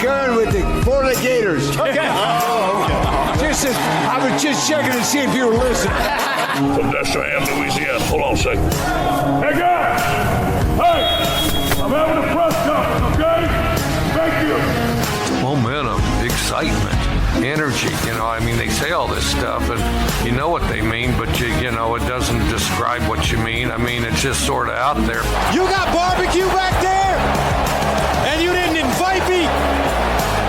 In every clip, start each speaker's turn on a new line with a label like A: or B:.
A: concurring with the Florida Gators.
B: Okay. I was just checking to see if you were listening.
C: From Cheyenne, Louisiana. Hold on a second. Hey, guys! Hey! I'm having a press conference, okay? Thank you.
D: Momentum, excitement, energy. They say all this stuff, and you know what they mean, but it doesn't describe what you mean. It's just sort of out there.
B: You got barbecue back there, and you didn't invite me.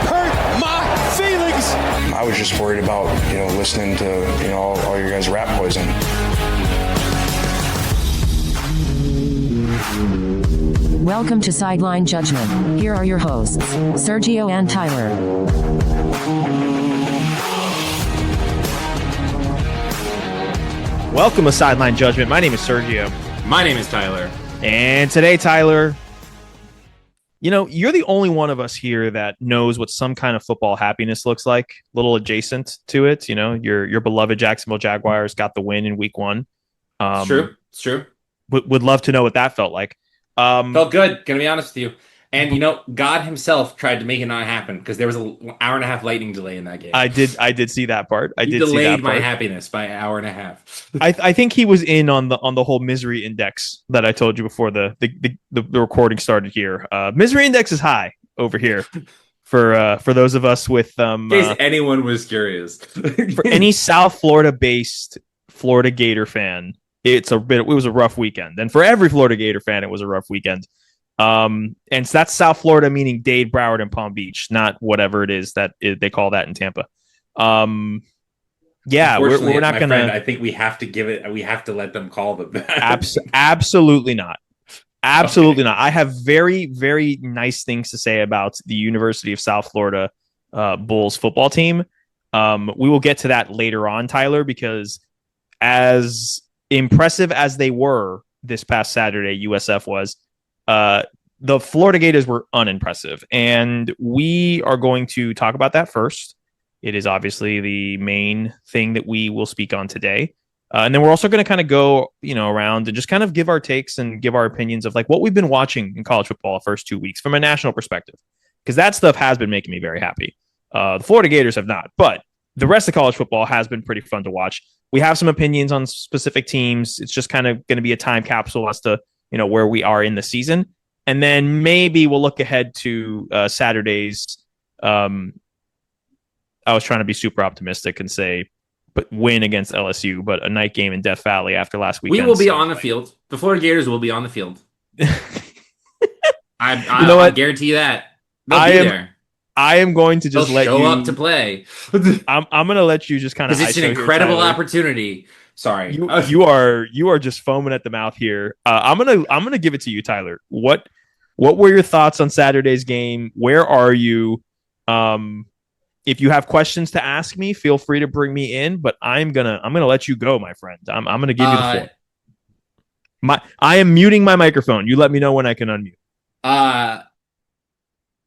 B: Hurt my feelings.
E: I was just worried about, listening to, all your guys' rap poison.
F: Welcome to Sideline Judgment. Here are your hosts, Sergio and Tyler.
G: Welcome to Sideline Judgment. My name is Sergio.
H: My name is Tyler.
G: And today, Tyler, you're the only one of us here that knows what some kind of football happiness looks like, a little adjacent to it. Your beloved Jacksonville Jaguars got the win in week 1.
H: It's true.
G: Would love to know what that felt like.
H: Felt good, gonna be honest with you. And God himself tried to make it not happen because there was an hour and a half lightning delay in that game.
G: I did see that part.
H: He delayed my happiness by an hour and a half.
G: I think he was in on the whole misery index that I told you before the recording started here. Misery index is high over here for those of us with
H: in case anyone was curious.
G: For any South Florida based Florida Gator fan, it was a rough weekend. And for every Florida Gator fan, it was a rough weekend. And so that's South Florida, meaning Dade, Broward, and Palm Beach, not whatever it is that they call that in Tampa. Yeah, we're not going to.
H: I think we have to let them call them that.
G: Absolutely not. Absolutely not. I have very, very nice things to say about the University of South Florida Bulls football team. We will get to that later on, Tyler, because as impressive as they were this past Saturday, USF was, the Florida Gators were unimpressive, and we are going to talk about that first. It is obviously the main thing that we will speak on today. And then we're also going to kind of go, around and just kind of give our takes and give our opinions of like what we've been watching in college football the first 2 weeks from a national perspective, because that stuff has been making me very happy. The Florida Gators have not, but the rest of college football has been pretty fun to watch. We have some opinions on specific teams. It's just kind of going to be a time capsule as to, where we are in the season. And then maybe we'll look ahead to Saturday's. I was trying to be super optimistic and say, but win against LSU, but a night game in Death Valley after last weekend.
H: We will be on the field. The Florida Gators will be on the field. I guarantee you that. They'll be there.
G: I am going to just
H: show up to play.
G: I'm going to let you just kind of.
H: Because it's an incredible opportunity. Sorry,
G: you are just foaming at the mouth here. I'm gonna give it to you, Tyler. What were your thoughts on Saturday's game? Where are you? If you have questions to ask me, feel free to bring me in. But I'm gonna let you go, my friend. I'm gonna give you the floor. I am muting my microphone. You let me know when I can unmute.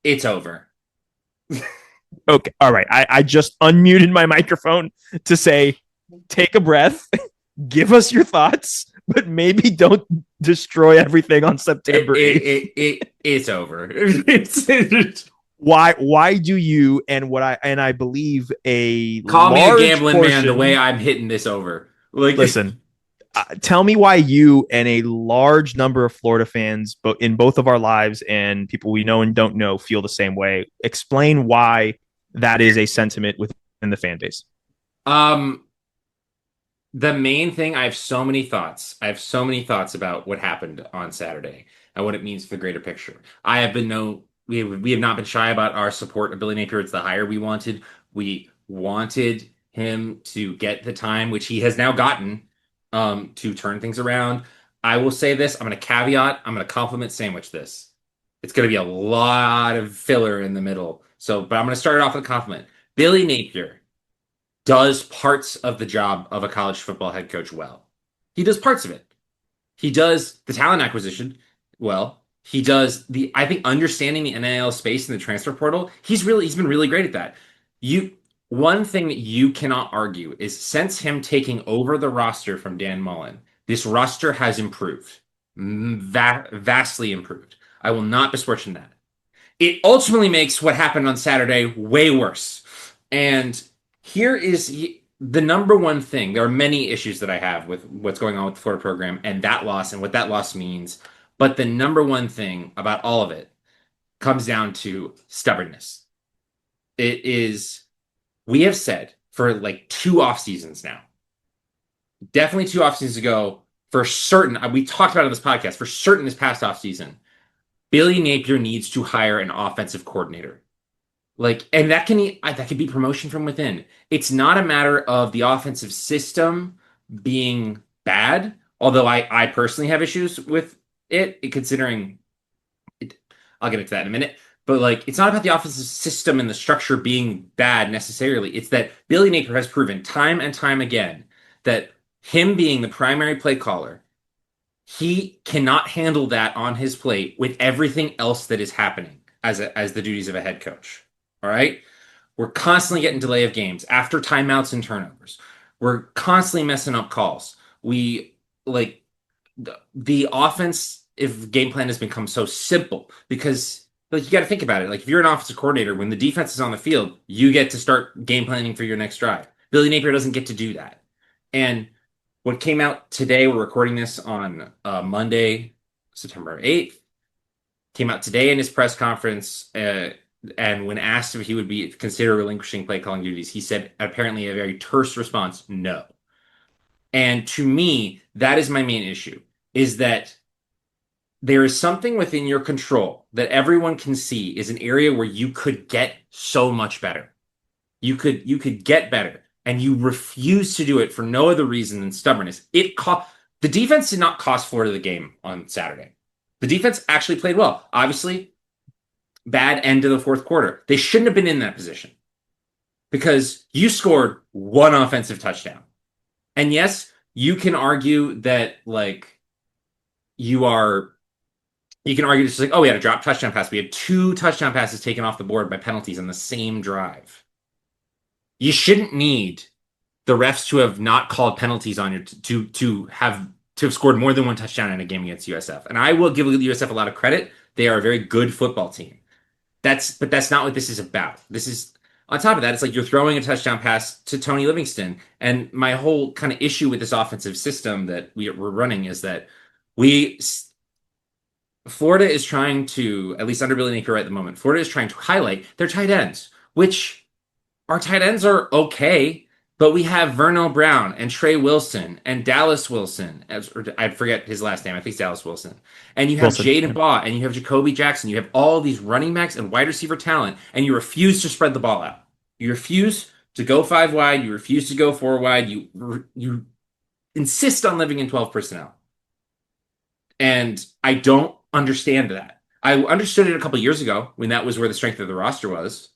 H: It's over.
G: Okay, all right. I just unmuted my microphone to say, take a breath, give us your thoughts, but maybe don't destroy everything on September 8th.
H: It's over.
G: Why do you and I believe a
H: call me a gambling
G: portion,
H: man the way I'm hitting this over.
G: Listen, tell me why you and a large number of Florida fans, in both of our lives and people we know and don't know, feel the same way. Explain why that is a sentiment within the fan base.
H: The main thing, I have so many thoughts. About what happened on Saturday and what it means for the greater picture. We have not been shy about our support of Billy Napier. It's the hire we wanted. We wanted him to get the time, which he has now gotten, to turn things around. I will say this. I'm going to caveat. I'm going to compliment sandwich this. It's going to be a lot of filler in the middle. But I'm going to start it off with a compliment. Billy Napier does parts of the job of a college football head coach well. He does parts of it. He does the talent acquisition well. He does I think understanding the NIL space and the transfer portal. He's been really great at that. One thing that you cannot argue is since him taking over the roster from Dan Mullen, this roster has improved, vastly improved. I will not besmirch that. it ultimately makes what happened on Saturday way worse. And here is the number one thing. There are many issues that I have with what's going on with the Florida program and that loss and what that loss means. But the number one thing about all of it comes down to stubbornness. It is, we have said for like 2 off seasons now, definitely 2 off seasons ago, for certain, we talked about it on this podcast, for certain this past off season, Billy Napier needs to hire an offensive coordinator. Like, and that can be promotion from within. It's not a matter of the offensive system being bad, although I personally have issues with it, considering it, I'll get into that in a minute. But like, it's not about the offensive system and the structure being bad necessarily. It's that Billy Napier has proven time and time again that him being the primary play caller, he cannot handle that on his plate with everything else that is happening as the duties of a head coach. All right. We're constantly getting delay of games after timeouts and turnovers. We're constantly messing up calls. We like the offense, if game plan has become so simple, because like you got to think about it. Like if you're an offensive coordinator, when the defense is on the field, you get to start game planning for your next drive. Billy Napier doesn't get to do that. And what came out today, we're recording this on Monday, September 8th, came out today in his press conference. And when asked if he would be consider relinquishing play calling duties, he said apparently a very terse response, no. And to me, that is my main issue, is that there is something within your control that everyone can see is an area where you could get so much better. You could get better, and you refuse to do it for no other reason than stubbornness. The defense did not cost Florida the game on Saturday. The defense actually played well. Obviously, bad end of the fourth quarter. They shouldn't have been in that position because you scored 1 offensive touchdown. And yes, you can argue that like you can argue it's like, oh, we had a drop touchdown pass. We had 2 touchdown passes taken off the board by penalties on the same drive. You shouldn't need the refs to have not called penalties on you to have scored more than 1 touchdown in a game against USF. And I will give USF a lot of credit. They are a very good football team. But that's not what this is about. This is, on top of that, it's like you're throwing a touchdown pass to Tony Livingston. And my whole kind of issue with this offensive system that we're running is that Florida is trying to, at least under Billy Napier at the moment, Florida is trying to highlight their tight ends, which our tight ends are okay, but we have Vernell Brown and Trey Wilson and Dallas Wilson. I forget his last name. I think it's Dallas Wilson. And you have Jaden Baugh and you have Jacoby Jackson. You have all these running backs and wide receiver talent, and you refuse to spread the ball out. You refuse to go 5 wide. You refuse to go 4 wide. You insist on living in 12 personnel. And I don't understand that. I understood it a couple years ago when that was where the strength of the roster was,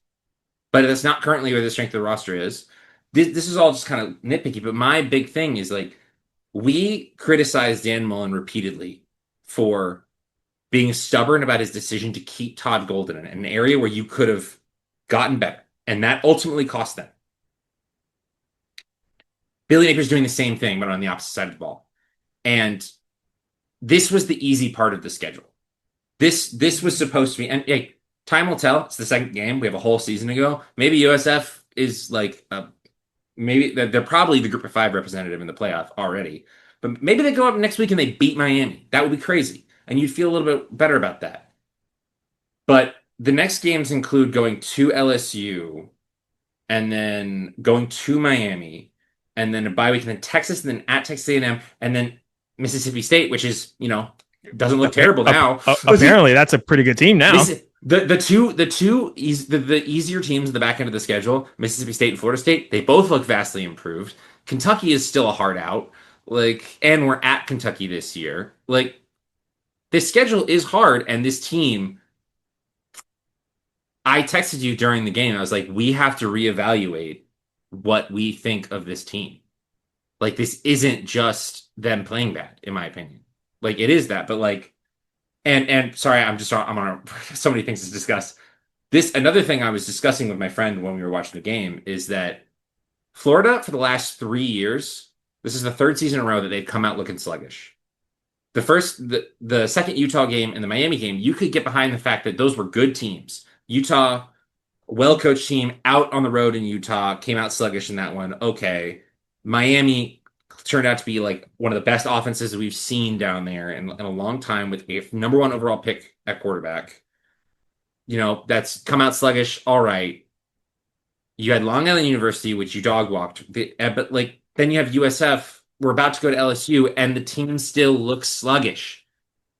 H: but that's not currently where the strength of the roster is. This is all just kind of nitpicky, but my big thing is like, we criticized Dan Mullen repeatedly for being stubborn about his decision to keep Todd Golden in an area where you could have gotten better, and that ultimately cost them. Billy Napier's doing the same thing, but on the opposite side of the ball. And this was the easy part of the schedule. This was supposed to be, and hey, time will tell. It's the second game. We have a whole season to go. Maybe USF is like maybe they're probably the group of 5 representative in the playoff already, but maybe they go up next week and they beat Miami. That would be crazy. And you'd feel a little bit better about that. But the next games include going to LSU and then going to Miami and then a bye week and then Texas and then at Texas A&M and then Mississippi State, which is, doesn't look terrible now.
G: Apparently that's a pretty good team now.
H: The easier teams in the back end of the schedule, Mississippi State and Florida State, they both look vastly improved. Kentucky is still a hard out. And we're at Kentucky this year. This schedule is hard, and this team, I texted you during the game. I was like, we have to reevaluate what we think of this team. This isn't just them playing bad, in my opinion. It is that, but and sorry, I'm on so many things to discuss. Another thing I was discussing with my friend when we were watching the game is that Florida, for the last 3 years, this is the 3rd season in a row that they've come out looking sluggish. the second Utah game and the Miami game, you could get behind the fact that those were good teams. Utah, well-coached team, out on the road in Utah, came out sluggish in that one. Okay. Miami turned out to be like one of the best offenses we've seen down there in a long time with a number one overall pick at quarterback. That's come out sluggish. All right. You had Long Island University, which you dog walked, but like then you have USF. We're about to go to LSU, and the team still looks sluggish.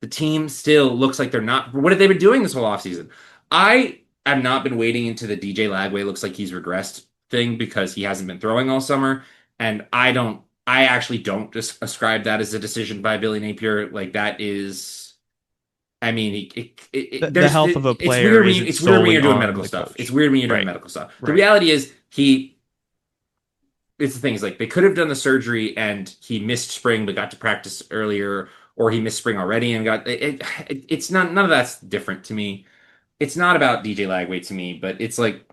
H: The team still looks like they're not. What have they been doing this whole offseason? I have not been wading into the DJ Lagway looks like he's regressed thing because he hasn't been throwing all summer, and I actually don't just ascribe that as a decision by Billy Napier. Like that is, I mean,
G: the health of a player.
H: It's weird when you're doing medical stuff. It's weird when you're doing medical stuff. The reality is it's the thing is like they could have done the surgery and he missed spring but got to practice earlier, or he missed spring already and got it's not, none of that's different to me. It's not about DJ Lagway to me, but it's like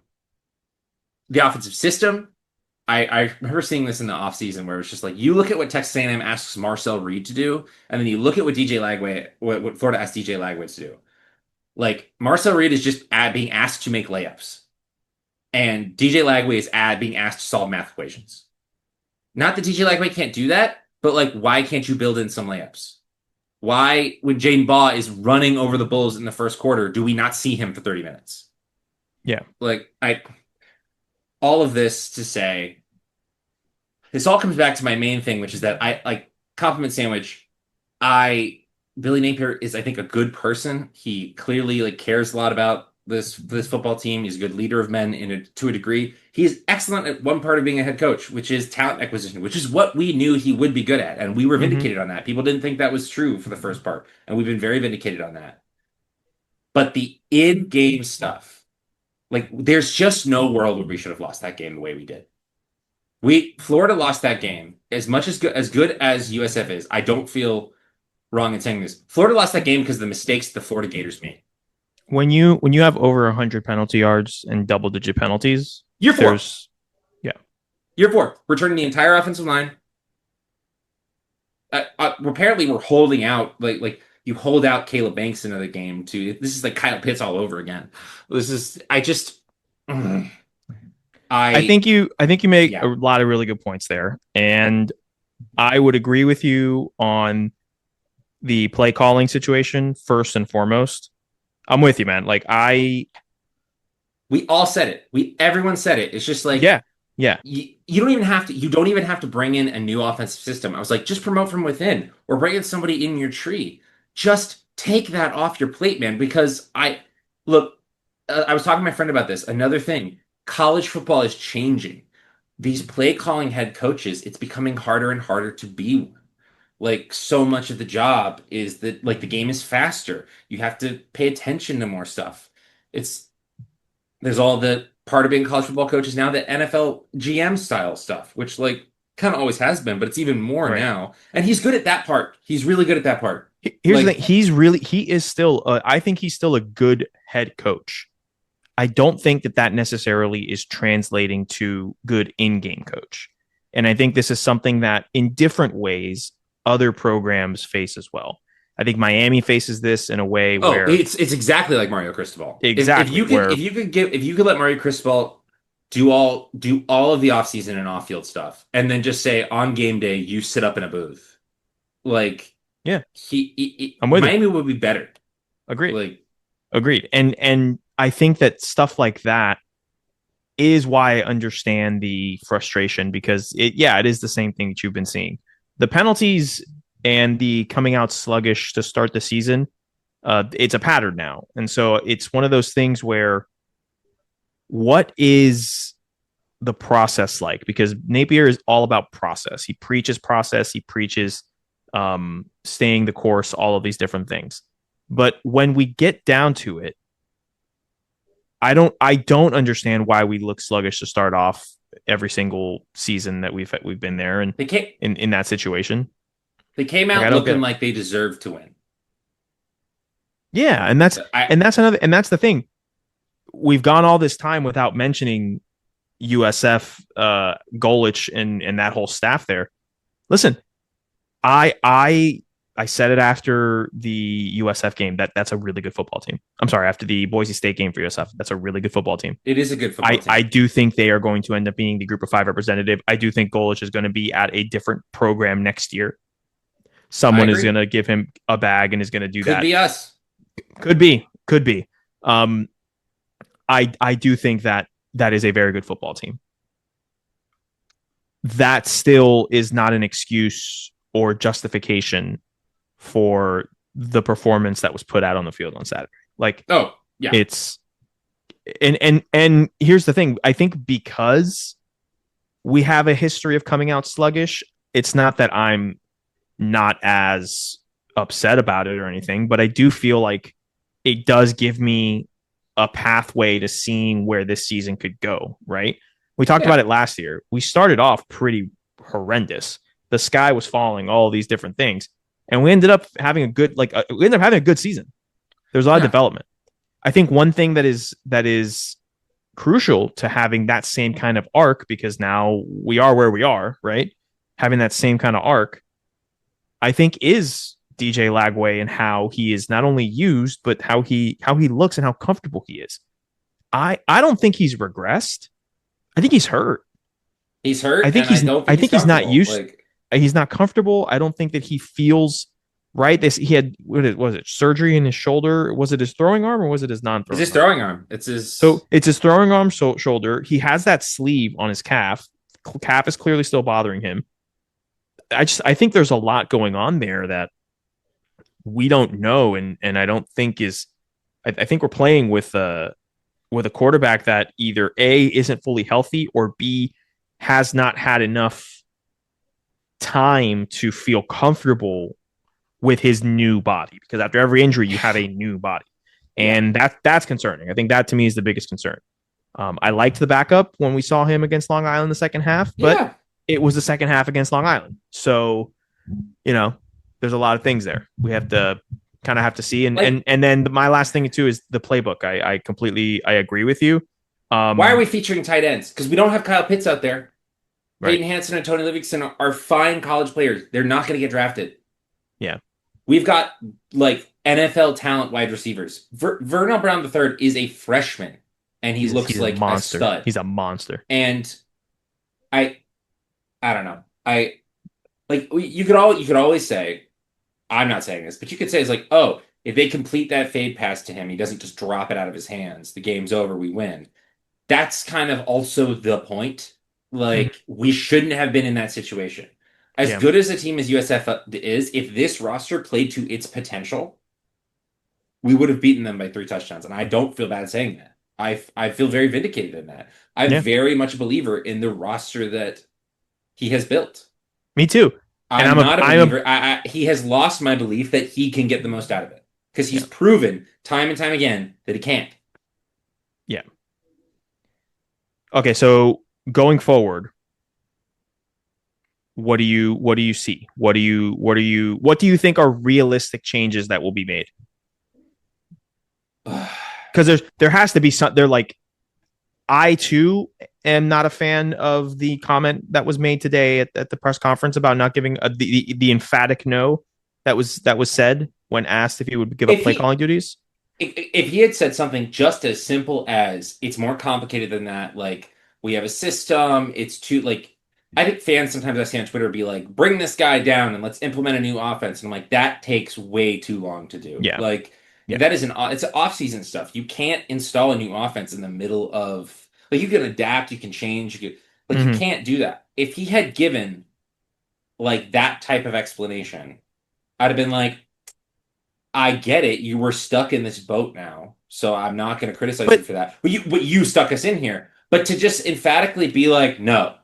H: the offensive system. I remember seeing this in the offseason where it's just like you look at what Texas A&M asks Marcel Reed to do, and then you look at what DJ Lagway, what Florida asked DJ Lagway to do. Like Marcel Reed is just being asked to make layups, and DJ Lagway is being asked to solve math equations. Not that DJ Lagway can't do that, but like why can't you build in some layups? Why, when Jaden Baugh is running over the Bulls in the first quarter, do we not see him for 30 minutes?
G: Yeah,
H: like all of this to say. This all comes back to my main thing, which is that I like compliment sandwich. Billy Napier is, I think, a good person. He clearly like cares a lot about this football team. He's a good leader of men to a degree. He is excellent at one part of being a head coach, which is talent acquisition, which is what we knew he would be good at, and we were vindicated on that. People didn't think that was true for the first part, and we've been very vindicated on that. But the in-game stuff, like, there's just no world where we should have lost that game the way we did. Florida lost that game as much as good as USF is. I don't feel wrong in saying this. Florida lost that game because of the mistakes the Florida Gators made.
G: When you have over 100 penalty yards and double-digit penalties,
H: Year 4. Year 4, returning the entire offensive line. Apparently, we're holding out like you hold out Caleb Banks into the game too. This is like Kyle Pitts all over again.
G: I think you make a lot of really good points there, and I would agree with you on the play calling situation first and foremost. I'm with you, man. Like
H: we all said it. Everyone said it. It's just like
G: yeah.
H: You don't even have to bring in a new offensive system. I was like, just promote from within or bring in somebody in your tree. Just take that off your plate, man. Because I was talking to my friend about this. Another thing. College football is changing. These play calling head coaches, it's becoming harder and harder to be one. Like so much of the job is that like the game is faster. You have to pay attention to more stuff. There's all the part of being college football coaches now, the NFL GM style stuff, which like kind of always has been, but it's even more now. And he's good at that part. He's really good at that part.
G: Here's the thing. He is still, I think he's still a good head coach. I don't think that necessarily is translating to good in-game coach. And I think this is something that in different ways, other programs face as well. I think Miami faces this in a way where
H: it's exactly like Mario Cristobal.
G: Exactly.
H: If you could let Mario Cristobal do all of the offseason and off-field stuff, and then just say on game day you sit up in a booth, like
G: I'm with
H: Miami
G: you.
H: would be better.
G: Agreed. Agreed. And I think that stuff like that is why I understand the frustration, because it is the same thing that you've been seeing. The penalties and the coming out sluggish to start the season, it's a pattern now. And so it's one of those things where what is the process like? Because Napier is all about process. He preaches process. He preaches staying the course, all of these different things. But when we get down to it, I don't understand why we look sluggish to start off every single season that we've been there and in that situation.
H: They came out looking like they deserved to win.
G: Yeah, and that's the thing. We've gone all this time without mentioning USF, Golich, and that whole staff there. Listen, I I said it after the USF game that's a really good football team. I'm sorry, after the Boise State game for USF, that's a really good football team.
H: It is a good football team.
G: I do think they are going to end up being the Group of 5 representative. I do think Golich is going to be at a different program next year. Someone is going to give him a bag and is going to do that.
H: Could be us.
G: Could be. I do think that is a very good football team. That still is not an excuse or justification for the performance that was put out on the field on Saturday. Like,
H: oh yeah,
G: it's and here's the thing. I think because we have a history of coming out sluggish, it's not that I'm not as upset about it or anything, but I do feel like it does give me a pathway to seeing where this season could go, right? We talked about it last year. We started off pretty horrendous. The sky was falling, all these different things. And we ended up having a good, season. There's a lot of development. I think one thing that is crucial to having that same kind of arc, because now we are where we are, right? Having that same kind of arc, I think, is DJ Lagway and how he is not only used, but how he looks and how comfortable he is. I don't think he's regressed. I think he's hurt.
H: He's hurt.
G: I think he's not used. He's not comfortable. I don't think that he feels right. He had, was it surgery in his shoulder? Was it his throwing arm or was it his non-throwing?
H: It's his throwing arm. It's his
G: throwing arm, shoulder. He has that sleeve on his calf. Calf is clearly still bothering him. I think there's a lot going on there that we don't know, and I don't think is. I think we're playing with a quarterback that either A, isn't fully healthy, or B, has not had enough time to feel comfortable with his new body, because after every injury you have a new body, and that's concerning. I think that to me is the biggest concern. I liked the backup when we saw him against Long Island the second half, but it was the second half against Long Island, so there's a lot of things there we have to kind of have to see, and then my last thing too is the playbook. I completely agree with you.
H: Why are we featuring tight ends? Because we don't have Kyle Pitts out there.
G: Right.
H: Peyton Hansen and Tony Livingston are fine college players. They're not going to get drafted.
G: Yeah.
H: We've got like NFL talent wide receivers. Vernal Brown III is a freshman, and he looks like a monster. Stud.
G: He's a monster.
H: And I don't know. You could always say, I'm not saying this, but you could say it's like, oh, if they complete that fade pass to him, he doesn't just drop it out of his hands. The game's over. We win. That's kind of also the point. Like, we shouldn't have been in that situation. As good as a team as USF is, if this roster played to its potential, we would have beaten them by 3 touchdowns. And I don't feel bad saying that. I feel very vindicated in that. I'm very much a believer in the roster that he has built.
G: Me too.
H: I'm not a believer. He has lost my belief that he can get the most out of it, because he's proven time and time again that he can't.
G: Yeah. Okay, so going forward, what do you see? What do you think are realistic changes that will be made? Because there has to be some. They're like, I too am not a fan of the comment that was made today at the press conference about not giving the emphatic no that was said when asked if he would give up play calling duties.
H: If he had said something just as simple as, it's more complicated than that, like, we have a system, it's too, like, I think fans sometimes I see on Twitter be like, bring this guy down and let's implement a new offense. And I'm like, that takes way too long to do.
G: Yeah.
H: Like, that is it's off-season stuff. You can't install a new offense in the middle of, like, you can adapt, you can change, you can't do that. If he had given like that type of explanation, I'd have been like, I get it. You were stuck in this boat now, so I'm not going to criticize you for that. But you stuck us in here. But to just emphatically be like, no,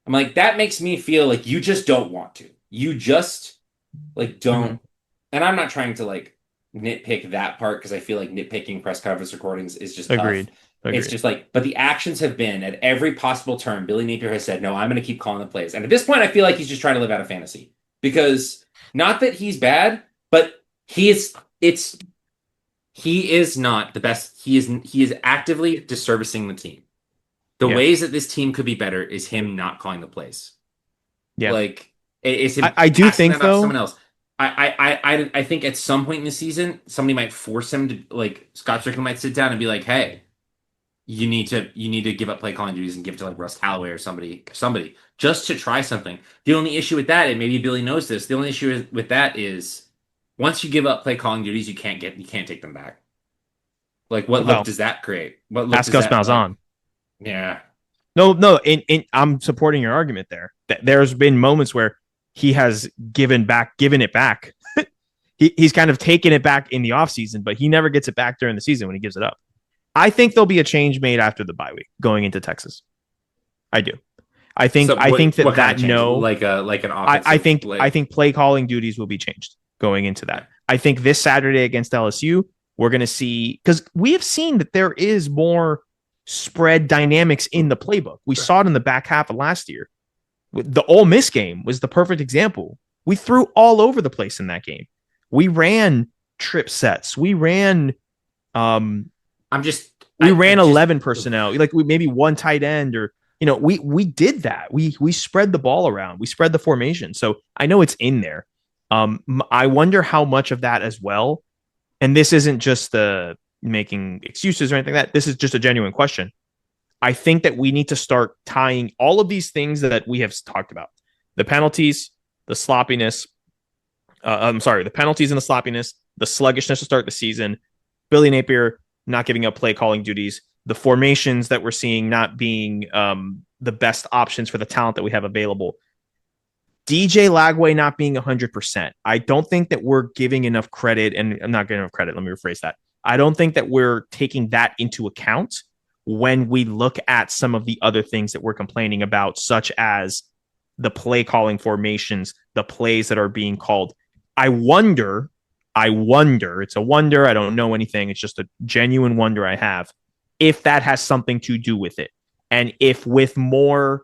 H: I'm like, that makes me feel like you just don't want to. You just like don't. And I'm not trying to like nitpick that part, because I feel like nitpicking press conference recordings is just
G: Agreed.
H: Tough. It's just like, but the actions have been at every possible turn. Billy Napier has said, no, I'm going to keep calling the plays. And at this point, I feel like he's just trying to live out of fantasy, because not that he's bad, but he is not the best. He is actively disservicing the team. The ways that this team could be better is him not calling the plays.
G: Yeah.
H: Like, it's him.
G: I do think, though,
H: someone else. I think at some point in the season, somebody might force him to, like, Scott Strickland might sit down and be like, "Hey, you need to give up play calling duties and give it to like Russ Callaway or somebody just to try something." The only issue with that, and maybe Billy knows this, the only issue with that is once you give up play calling duties, you can't take them back. Like, what
G: Well,
H: look does that create? What look
G: ask
H: does
G: Gus
H: that,
G: Malzahn.
H: like, yeah.
G: No, I'm supporting your argument there. There's been moments where he has given it back. He's kind of taken it back in the offseason, but he never gets it back during the season when he gives it up. I think there'll be a change made after the bye week going into Texas. I do. I think
H: So
G: I think
H: what kind
G: that
H: of change?
G: no,
H: like an offensive,
G: I think play calling duties will be changed going into that. I think this Saturday against LSU, we're going to see, because we have seen that there is more spread dynamics in the playbook. We saw it in the back half of last year. The Ole Miss game was the perfect example. We threw all over the place in that game. We ran trip sets. We ran we ran 11 personnel, like we maybe one tight end, or we did that. We spread the ball around. We spread the formation. So I know it's in there. I wonder how much of that as well. And this isn't just the making excuses or anything like that. This is just a genuine question. I think that we need to start tying all of these things that we have talked about: the penalties, the sloppiness. The penalties and the sloppiness, the sluggishness to start the season, Billy Napier not giving up play calling duties, the formations that we're seeing not being the best options for the talent that we have available, DJ Lagway not being 100%. I don't think that we're giving enough credit, and I'm not giving enough credit. Let me rephrase that. I don't think that we're taking that into account when we look at some of the other things that we're complaining about, such as the play calling formations, the plays that are being called. I wonder, it's a wonder. I don't know anything. It's just a genuine wonder I have, if that has something to do with it. And if with more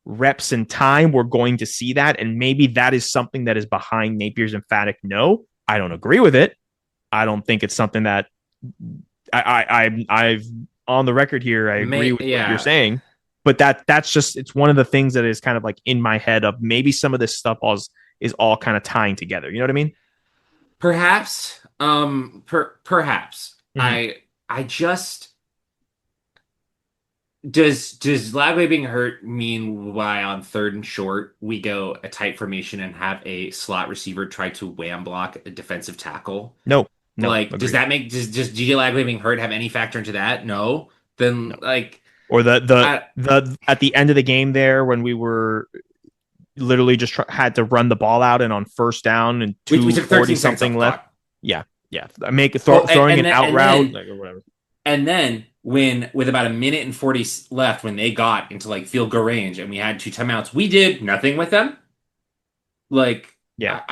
G: reps and time, we're going to see that. And maybe that is something that is behind Napier's emphatic no. I don't agree with it. I don't think it's something that I've on the record here. I agree with what you're saying, but that's just, it's one of the things that is kind of like in my head of maybe some of this stuff is all kind of tying together. You know what I mean?
H: Perhaps. Perhaps.
G: Mm-hmm.
H: I just, does Lagway being hurt mean why on 3rd and short we go a tight formation and have a slot receiver try to wham block a defensive tackle?
G: No.
H: Like,
G: agreed.
H: does that make does DJ Lagway being hurt have any factor into that? No. Then
G: No.
H: like,
G: or the at the end of the game there when we were literally just had to run the ball out, and on 1st down and
H: we took
G: 2:40 something left. Yeah. Throwing an out route or whatever.
H: And then with about 1:40 left, when they got into like field goal range and we had 2 timeouts, we did nothing with them. Like,
G: yeah,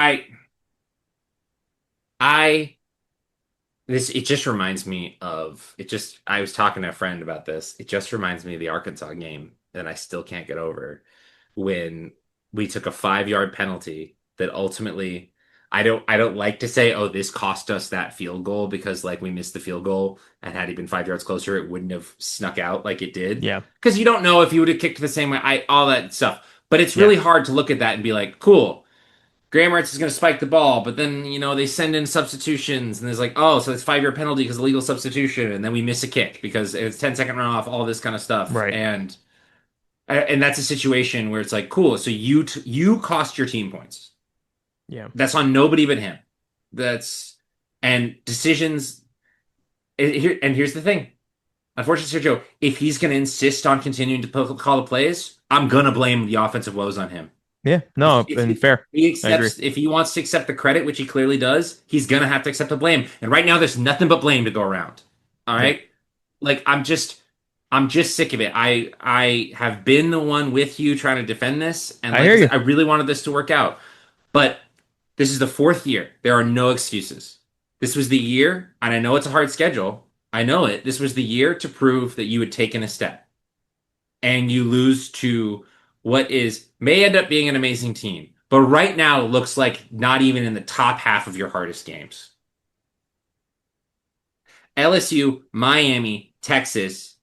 H: it just reminds me of I was talking to a friend about this. It just reminds me of the Arkansas game that I still can't get over, when we took a 5-yard penalty that ultimately, I don't like to say, oh, this cost us that field goal, because like we missed the field goal, and had he been 5 yards closer, it wouldn't have snuck out like it did.
G: Yeah.
H: Because you don't know if he would have kicked the same way, all that stuff. But it's really hard to look at that and be like, cool, Graham Mertz is going to spike the ball, but then, they send in substitutions, and there's like, oh, so it's 5-yard penalty because illegal substitution, and then we miss a kick because it's 10-second runoff, all this kind of stuff.
G: Right.
H: And that's a situation where it's like, cool, so you cost your team points.
G: Yeah.
H: That's on nobody but him. And decisions. And here's the thing. Unfortunately, Sergio, if he's going to insist on continuing to call the plays, I'm going to blame the offensive woes on him.
G: Yeah, no, fair.
H: If he wants to accept the credit, which he clearly does, he's going to have to accept the blame. And right now, there's nothing but blame to go around. All right? Like, I'm just sick of it. I have been the one with you trying to defend this, and
G: I hear you.
H: I really wanted this to work out. But this is the 4th year. There are no excuses. This was the year, and I know it's a hard schedule. I know it. This was the year to prove that you had taken a step. And you lose to what may end up being an amazing team, but right now it looks like not even in the top half of your hardest games. LSU, Miami, Texas,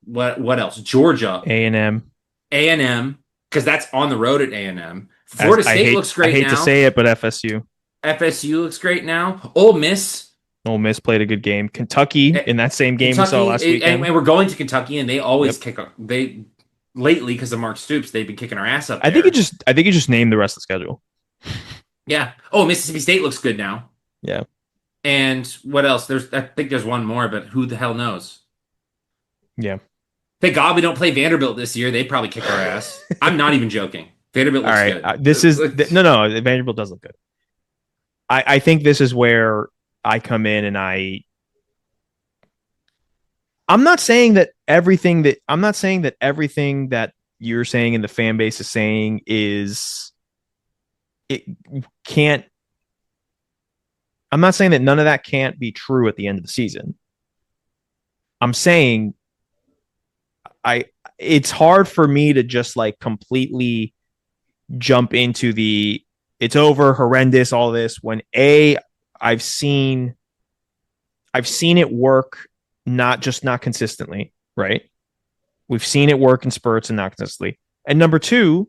H: what else? Georgia,
G: A&M,
H: because that's on the road at A&M. Florida State looks great now.
G: I hate to say it, but
H: FSU looks great now. Ole Miss
G: played a good game. Kentucky in that same game we saw last weekend.
H: And we're going to Kentucky, and they always lately, because of Mark Stoops, they've been kicking our ass up there.
G: I think you just named the rest of the schedule.
H: Yeah. Oh, Mississippi State looks good now.
G: Yeah.
H: And what else? I think there's one more, but who the hell knows?
G: Yeah.
H: Thank God we don't play Vanderbilt this year. They'd probably kick our ass. I'm not even joking. Vanderbilt looks good.
G: No. Vanderbilt does look good. I think this is where I come in and I'm not saying that everything that you're saying and the fan base is saying I'm not saying that none of that can't be true at the end of the season. I'm saying it's hard for me to just like completely jump into it's over, horrendous, all this, when I've seen it work, not consistently, right? We've seen it work in spurts and not consistently. And number two,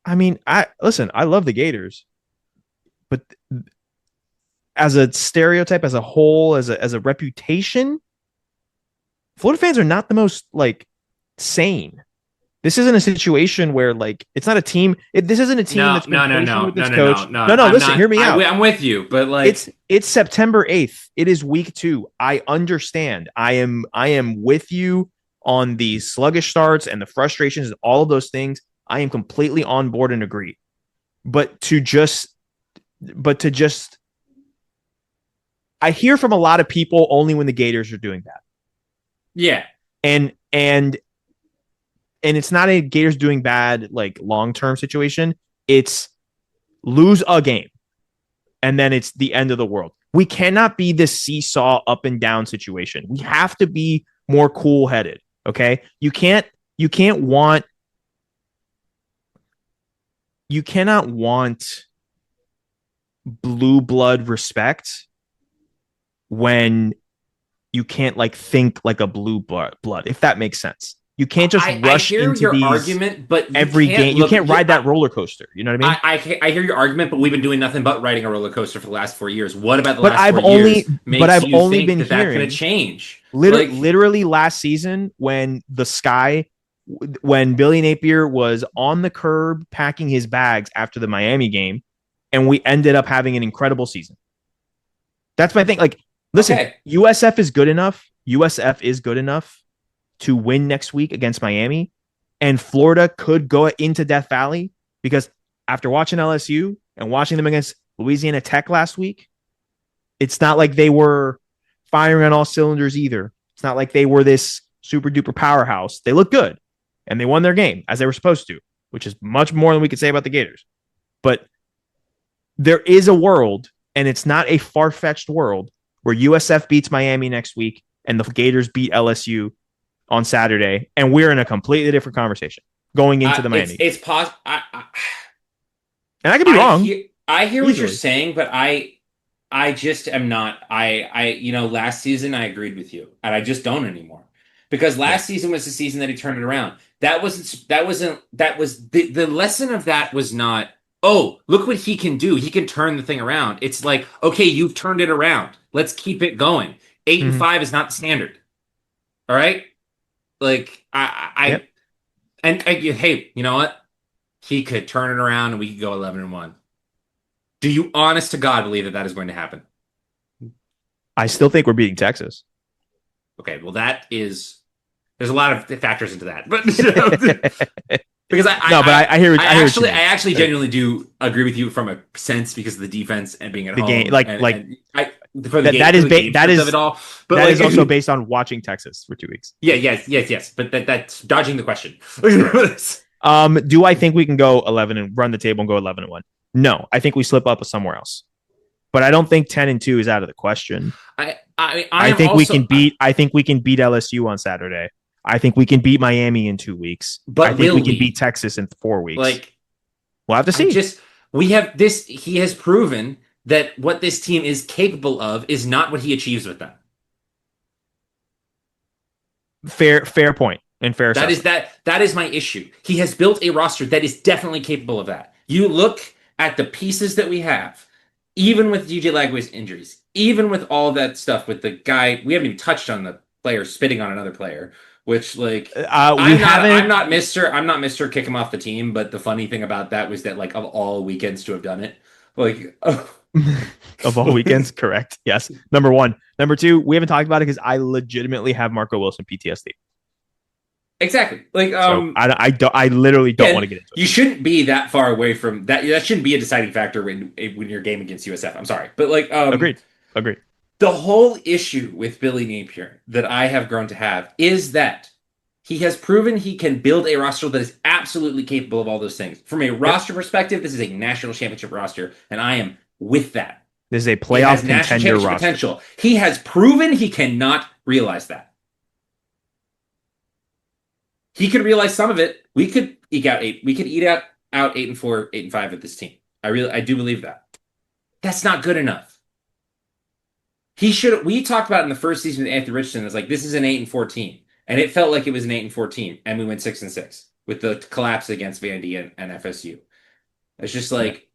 G: I mean, I love the Gators, but as a stereotype, as a whole, as a reputation, Florida fans are not the most like sane. This isn't a situation where like it's not a team. This isn't a team that's been with this coach. No. Listen, hear me out.
H: I'm with you, but like
G: it's September 8th. It is week 2. I understand. I am with you on the sluggish starts and the frustrations and all of those things. I am completely on board and agree. But to just I hear from a lot of people only when the Gators are doing that.
H: Yeah.
G: And it's not a Gators doing bad, like long-term situation. It's lose a game and then it's the end of the world. We cannot be this seesaw up and down situation. We have to be more cool-headed. Okay. You cannot want blue blood respect when you can't like think like a blue blood, if that makes sense. You can't just rush into your
H: argument, but
G: every game. You can't ride that roller coaster. You know what I mean?
H: I hear your argument, but we've been doing nothing but riding a roller coaster for the last 4 years. What about the last 4 years?
G: But I've only been hearing
H: that's going to change.
G: Literally last season when Billy Napier was on the curb packing his bags after the Miami game, and we ended up having an incredible season. That's my thing. Like, listen, USF is good enough. USF is good enough to win next week against Miami, and Florida could go into Death Valley, because after watching LSU and watching them against Louisiana Tech last week, it's not like they were firing on all cylinders either. It's not like they were this super duper powerhouse. They look good and they won their game as they were supposed to, which is much more than we could say about the Gators. But there is a world, and it's not a far-fetched world, where USF beats Miami next week and the Gators beat LSU on Saturday, and we're in a completely different conversation going into the Miami.
H: It's possible, and
G: I could be wrong.
H: I hear what you're saying, but I just am not. Last season I agreed with you, and I just don't anymore, because last season was the season that he turned it around. That was the lesson of that was not, oh, look what he can do. He can turn the thing around. It's like, okay, you've turned it around. Let's keep it going. 8-5 is not the standard. All right. Like hey, you know what? He could turn it around and we could go 11-1. Do you, honest to God, believe that is going to happen?
G: I still think we're beating Texas.
H: Okay, well, there's a lot of factors into that, but because I
G: hear.
H: I actually genuinely do agree with you from a sense, because of the defense and being at
G: the
H: home.
G: Game,
H: that
G: is also based on watching Texas for 2 weeks.
H: Yes. But that's dodging the question.
G: Do I think we can go 11 and run the table and go 11-1? No, I think we slip up somewhere else. But I don't think 10-2 is out of the question. I think we can beat LSU on Saturday. I think we can beat Miami in 2 weeks.
H: But
G: I think we can beat Texas in 4 weeks.
H: Like,
G: we'll have to see.
H: We have this. He has proven that what this team is capable of is not what he achieves with them.
G: Fair point. And fair
H: That is my issue. He has built a roster that is definitely capable of that. You look at the pieces that we have, even with DJ Lagway's injuries, even with all that stuff with the guy, we haven't even touched on the player spitting on another player, which like I'm not Mr. Kick him off the team, but the funny thing about that was that like of all weekends to have done it, like
G: of all weekends, correct. Yes. Number one. Number two, we haven't talked about it because I legitimately have Marco Wilson PTSD.
H: Exactly. Like,
G: so I literally don't want to get into it.
H: You shouldn't be that far away from that. That shouldn't be a deciding factor when your game against USF. I'm sorry, but like,
G: agreed.
H: The whole issue with Billy Napier that I have grown to have is that he has proven he can build a roster that is absolutely capable of all those things. From a roster perspective, this is a national championship roster, and I am with that.
G: This is a playoff contender roster.
H: Potential. He has proven he cannot realize that. He could realize some of it. We could eke out 8. We could eat out 8-4, 8-5 with this team. I do believe that. That's not good enough. We talked about it in the first season with Anthony Richardson. It's like, this is an 8-4 team. And it felt like it was an 8-4 team. And we went 6-6 with the collapse against Vandy and FSU. It's just like,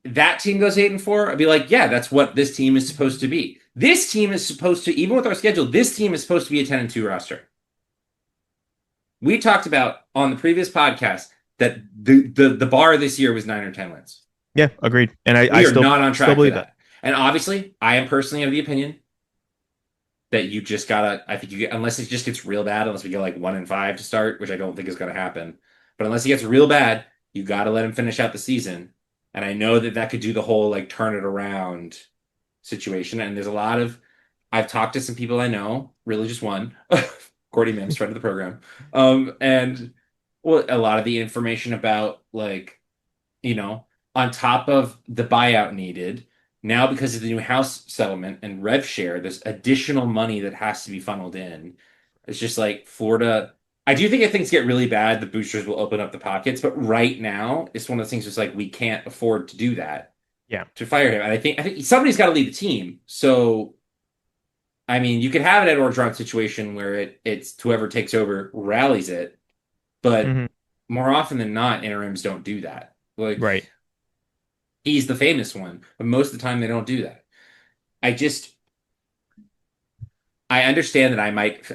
H: that team goes 8-4. I'd be like, yeah, that's what this team is supposed to be. This team is supposed to, even with our schedule, this team is supposed to be a 10-2 roster. We talked about on the previous podcast that the bar this year was 9 or 10 wins.
G: Yeah, agreed. And
H: we are
G: still,
H: not on track
G: for
H: that. And obviously, I am personally of the opinion that you just gotta. I think unless it just gets real bad, unless we go like 1-5 to start, which I don't think is going to happen. But unless he gets real bad, you got to let him finish out the season. And I know that could do the whole like turn it around situation. And there's a lot of. I've talked to some people I know, really just one. Cordy Mims, friend of the program. And well, a lot of the information about like, on top of the buyout needed, now because of the new house settlement and rev share, there's additional money that has to be funneled in. It's just like Florida. I do think if things get really bad, the boosters will open up the pockets. But right now, it's one of those things that's like, we can't afford to do that.
G: Yeah.
H: To fire him. And I think somebody's got to lead the team. So I mean, you could have an Edward Orgeron situation where it's whoever takes over rallies it, but more often than not, interims don't do that. Like,
G: right.
H: He's the famous one, but most of the time they don't do that. I understand that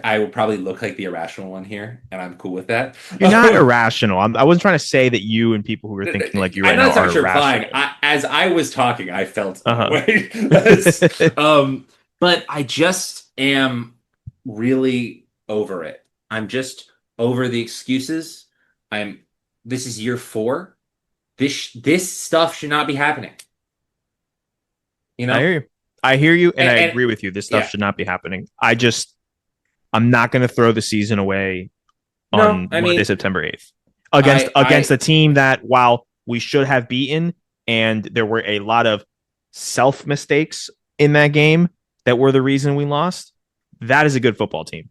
H: I will probably look like the irrational one here, and I'm cool with that.
G: You're not irrational. I wasn't trying to say that you and people who are thinking like you right now are irrational.
H: As I was talking, I felt that way. But I just am really over it. I'm just over the excuses. This is year 4. This stuff should not be happening.
G: I hear you, and I agree with you. This stuff should not be happening. I'm not going to throw the season away on Monday, September 8th against a team that, while we should have beaten, and there were a lot of self mistakes in that game that were the reason we lost, that is a good football team.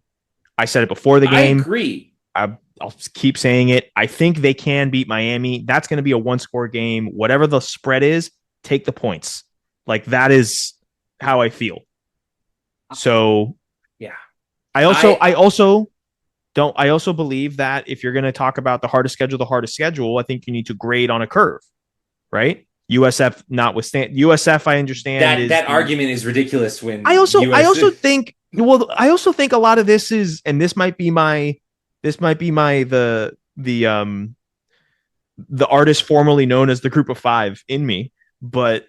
G: I said it before the game.
H: I agree.
G: I'll keep saying it. I think they can beat Miami. That's going to be a 1-score game. Whatever the spread is, take the points. Like, that is how I feel. So,
H: yeah.
G: I also believe that if you're going to talk about the hardest schedule, I think you need to grade on a curve, right? USF notwithstanding, USF, I understand
H: that argument is ridiculous. When
G: I also think a lot of this is, and this might be the artist formerly known as the Group of Five in me, but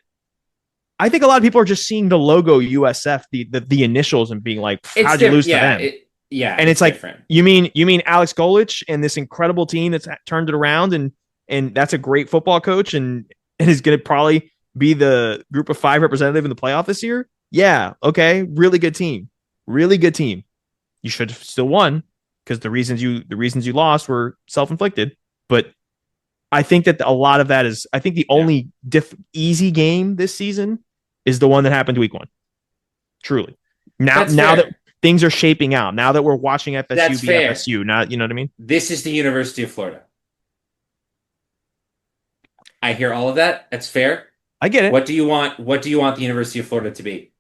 G: I think a lot of people are just seeing the logo USF, the initials, and being like, "How'd you lose to them?" And it's like, different. You mean Alex Golich and this incredible team that's turned it around, and that's a great football coach, and is going to probably be the Group of Five representative in the playoff this year? Yeah, okay, really good team. You should have still won because the reasons you lost were self-inflicted. But I think that a lot of that is, I think the only easy game this season is the one that happened week 1. Truly. Now that things are shaping out, now that we're watching FSU be FSU, not, you know what I mean?
H: This is the University of Florida. I hear all of that. That's fair.
G: I get it.
H: What do you want the University of Florida to be?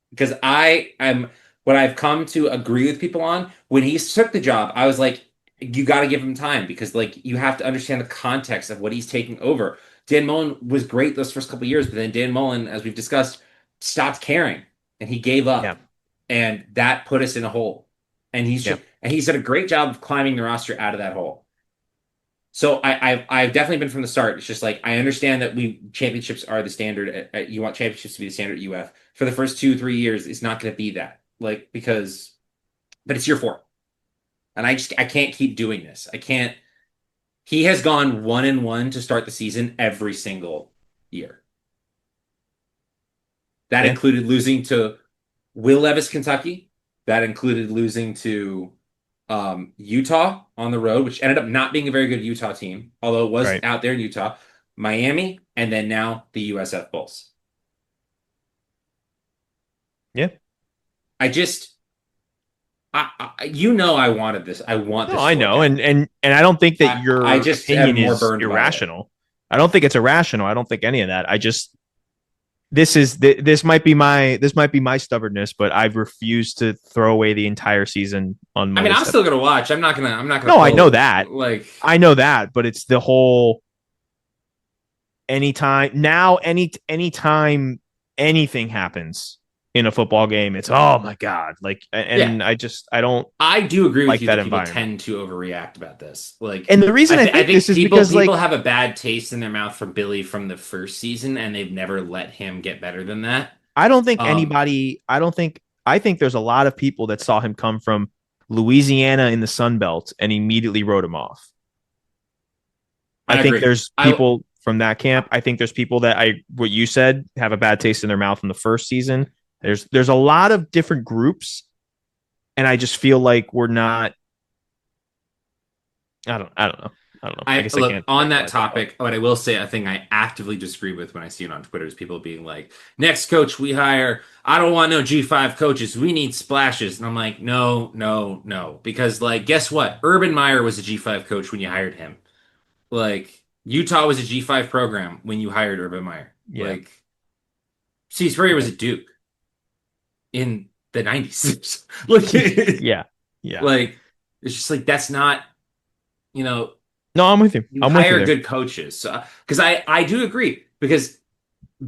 H: Because I am what I've come to agree with people on, when he took the job, I was like, you got to give him time because like you have to understand the context of what he's taking over. Dan Mullen was great those first couple of years, but then Dan Mullen, as we've discussed, stopped caring and he gave up,
G: Yeah.
H: and that put us in a hole. And
G: Yeah.
H: he's done a great job of climbing the roster out of that hole. So I've definitely been from the start. It's just like I understand that championships are the standard. You want championships to be the standard at UF for the first 2-3 years. It's not going to be that but it's year 4, and I can't keep doing this. I can't. He has gone 1-1 to start the season every single year. That included losing to Will Levis, Kentucky. That included losing to Utah on the road, which ended up not being a very good Utah team, although it was out there in Utah, Miami, and then now the USF Bulls.
G: Yeah.
H: I wanted this. I want this.
G: No, I know. And I don't think that your opinion is irrational. I don't think it's irrational. I don't think any of that. This might be my stubbornness, but I've refused to throw away the entire season on.
H: I mean, I'm still gonna watch. I'm not gonna.
G: No, I know that. I know that, but it's the whole. Anytime anything happens in a football game, it's oh my god,
H: I do agree
G: like
H: with you that people tend to overreact about this. And the reason I think this is because people have a bad taste in their mouth for Billy from the first season, and they've never let him get better than that.
G: I don't think anybody. I think there's a lot of people that saw him come from Louisiana in the Sun Belt and immediately wrote him off. I think there's people from that camp. I think there's people that what you said have a bad taste in their mouth from the first season. There's a lot of different groups, and I just feel like we're not. I don't know. I guess
H: look, on that topic, what I will say, a thing I actively disagree with when I see it on Twitter is people being like, next coach we hire, I don't want no G5 coaches. We need splashes. And I'm like, no. Because, like, guess what? Urban Meyer was a G5 coach when you hired him. Like, Utah was a G5 program when you hired Urban Meyer.
G: Yeah.
H: Like, Steve Spurrier was a Duke in the 90s.
G: Yeah.
H: Like, it's just like, that's not,
G: No, I'm with you.
H: You hire good coaches. Because I do agree. Because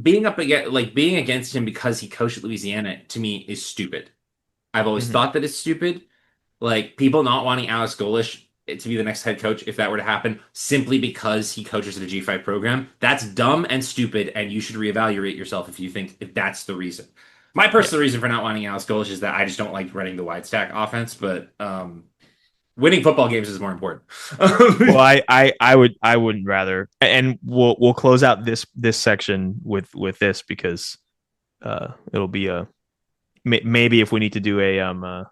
H: being against him because he coached at Louisiana, to me, is stupid. I've always thought that it's stupid. Like, people not wanting Alex Golesh to be the next head coach, if that were to happen, simply because he coaches at a G5 program, that's dumb and stupid, and you should reevaluate yourself if that's the reason. My personal reason for not wanting Alex Golesh is that I just don't like running the wide stack offense, but winning football games is more important.
G: Well, I wouldn't rather, and we'll close out this section with this because it'll be maybe if we need to do a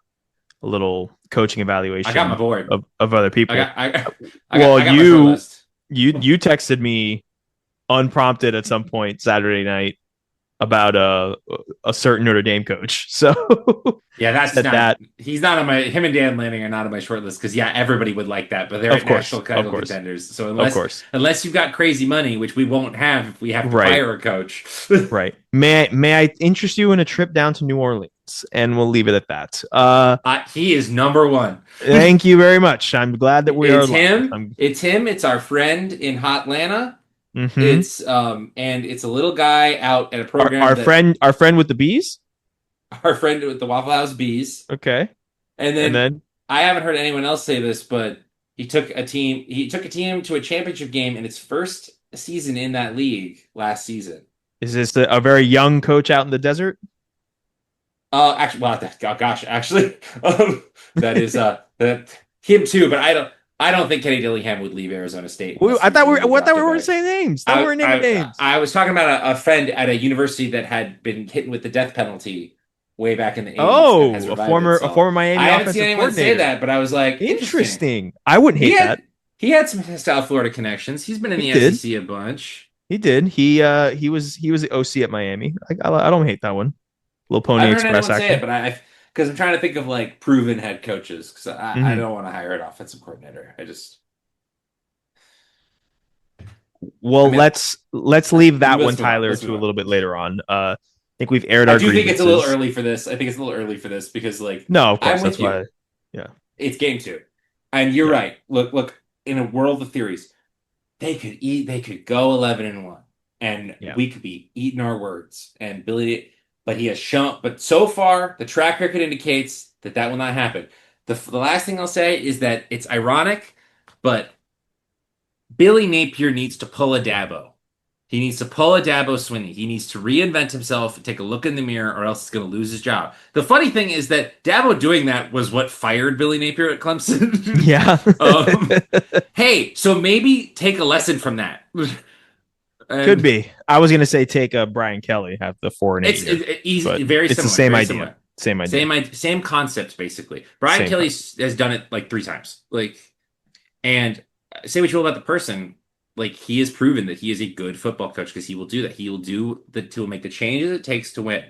G: little coaching evaluation.
H: I got my board
G: of other people.
H: You
G: texted me unprompted at some point Saturday night about a certain Notre Dame coach. So
H: yeah, he's not on him and Dan Lanning are not on my short list because everybody would like that, but they're national title contenders. So unless you've got crazy money, which we won't have if we have to hire a coach.
G: Right. May I interest you in a trip down to New Orleans? And we'll leave it at that.
H: He is number one.
G: Thank you very much. I'm glad that
H: it's him. It's him. It's our friend in Hotlanta.
G: Mm-hmm.
H: It's and it's a little guy out at a program.
G: Our friend with the bees.
H: Our friend with the Waffle House bees.
G: Okay.
H: And then I haven't heard anyone else say this, but he took a team to a championship game in its first season in that league last season.
G: Is this a very young coach out in the desert?
H: Actually, that is him too. But I don't think Kenny Dillingham would leave Arizona State.
G: I thought we were saying names. We were naming names.
H: I was talking about a friend at a university that had been hit with the death penalty way back in the 80s.
G: Oh, a former Miami.
H: I haven't seen anyone say that, but I was like,
G: interesting. I wouldn't hate that.
H: He had some South Florida connections. He's been in the SEC a bunch.
G: He did. He was the OC at Miami. I don't hate that one. Little Pony Express action. Say it,
H: but because I'm trying to think of like proven head coaches because I don't want to hire an offensive coordinator. Let's
G: leave that one, Tyler, to a little bit later on. think we've aired
H: I
G: our
H: do think it's a little
G: grievances.
H: early for this. I think it's a little early for this because, like,
G: No, of
H: I'm
G: course.
H: with
G: That's
H: you.
G: why. Yeah.
H: It's game 2, and you're
G: Yeah.
H: right. Look. In a world of theories, they could go 11-1, and
G: Yeah.
H: we could be eating our words. And Billy, but he has shown. But so far, the track record indicates that will not happen. The last thing I'll say is that it's ironic, but Billy Napier needs to pull a Dabo. He needs to pull a Dabo Swinney. He needs to reinvent himself, take a look in the mirror, or else he's going to lose his job. The funny thing is that Dabo doing that was what fired Billy Napier at Clemson.
G: Yeah.
H: Hey, so maybe take a lesson from that.
G: Could be. I was gonna say take a Brian Kelly, have the 4-8 year.
H: He's
G: But
H: very
G: it's
H: similar.
G: the same
H: very
G: idea.
H: Similar.
G: Same idea.
H: Same concept, basically. Brian
G: Same
H: Kelly has done it like 3 times. Like, and say what you will about the person, like he has proven that he is a good football coach because he will do that. He will make the changes it takes to win.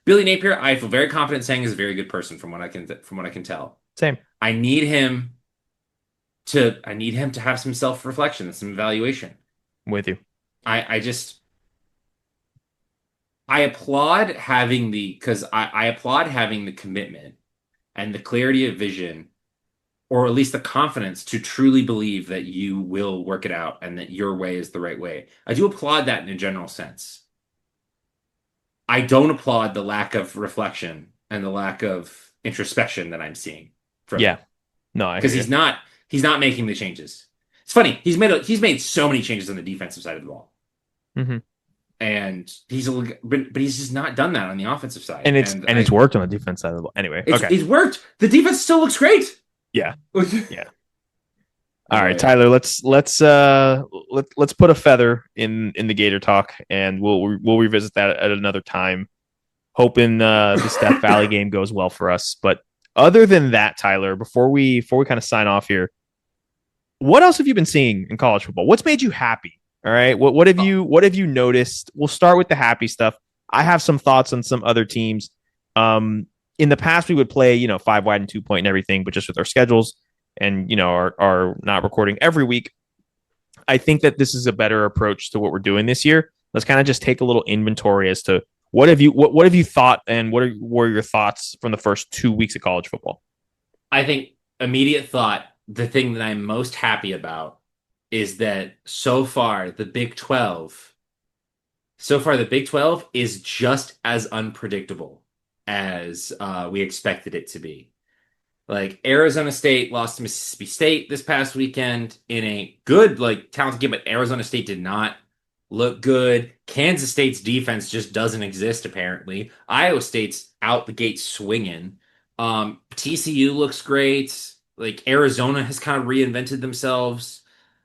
H: Billy Napier, I feel very confident saying is a very good person from what I can tell.
G: Same.
H: I need him to have some self-reflection and some evaluation.
G: I'm with you.
H: I applaud having I applaud having the commitment and the clarity of vision, or at least the confidence to truly believe that you will work it out and that your way is the right way. I do applaud that in a general sense. I don't applaud the lack of reflection and the lack of introspection that I'm seeing from him.
G: No,
H: Because he's not making the changes. It's funny, he's made so many changes on the defensive side of the ball.
G: Mm-hmm.
H: And but he's just not done that on the offensive side.
G: And it's worked on the defense side of the ball. Anyway,
H: it's worked. The defense still looks great.
G: Yeah. Yeah. All right, Tyler, let's put a feather in the Gator talk, and we'll revisit that at another time. Hoping this Death Valley game goes well for us. But other than that, Tyler, before we kind of sign off here, what else have you been seeing in college football? What's made you happy? All right. What have you noticed? We'll start with the happy stuff. I have some thoughts on some other teams. In the past, we would play, 5 wide and 2 point and everything, but just with our schedules and, are not recording every week. I think that this is a better approach to what we're doing this year. Let's kind of just take a little inventory as to what have you thought, and what were your thoughts from the first 2 weeks of college football?
H: I think immediate thought, the thing that I'm most happy about is that so far the Big 12 is just as unpredictable as we expected it to be. Like Arizona State lost to Mississippi State this past weekend in a good, talented game, but Arizona State did not look good. Kansas State's defense just doesn't exist, apparently. Iowa State's out the gate swinging. TCU looks great. Like Arizona has kind of reinvented themselves.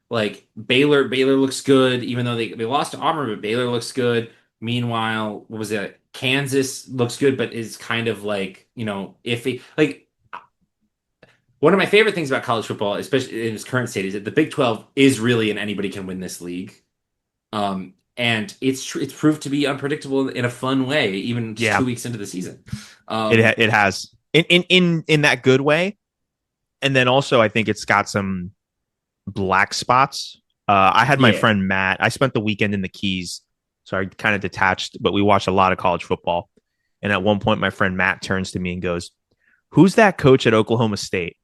H: Like Baylor looks good, even though they lost to Auburn, but Baylor looks good. Meanwhile, what was it? Kansas looks good, but is kind of iffy. Like one of my favorite things about college football, especially in its current state, is that the Big 12 is really an anybody can win this league. And it's proved to be unpredictable in a fun way, even 2 weeks into the season.
G: It has in that good way, and then also I think it's got some black spots. I had my friend Matt. I spent the weekend in the Keys, so I kind of detached, but we watched a lot of college football. And at one point, my friend Matt turns to me and goes, "Who's that coach at Oklahoma State?"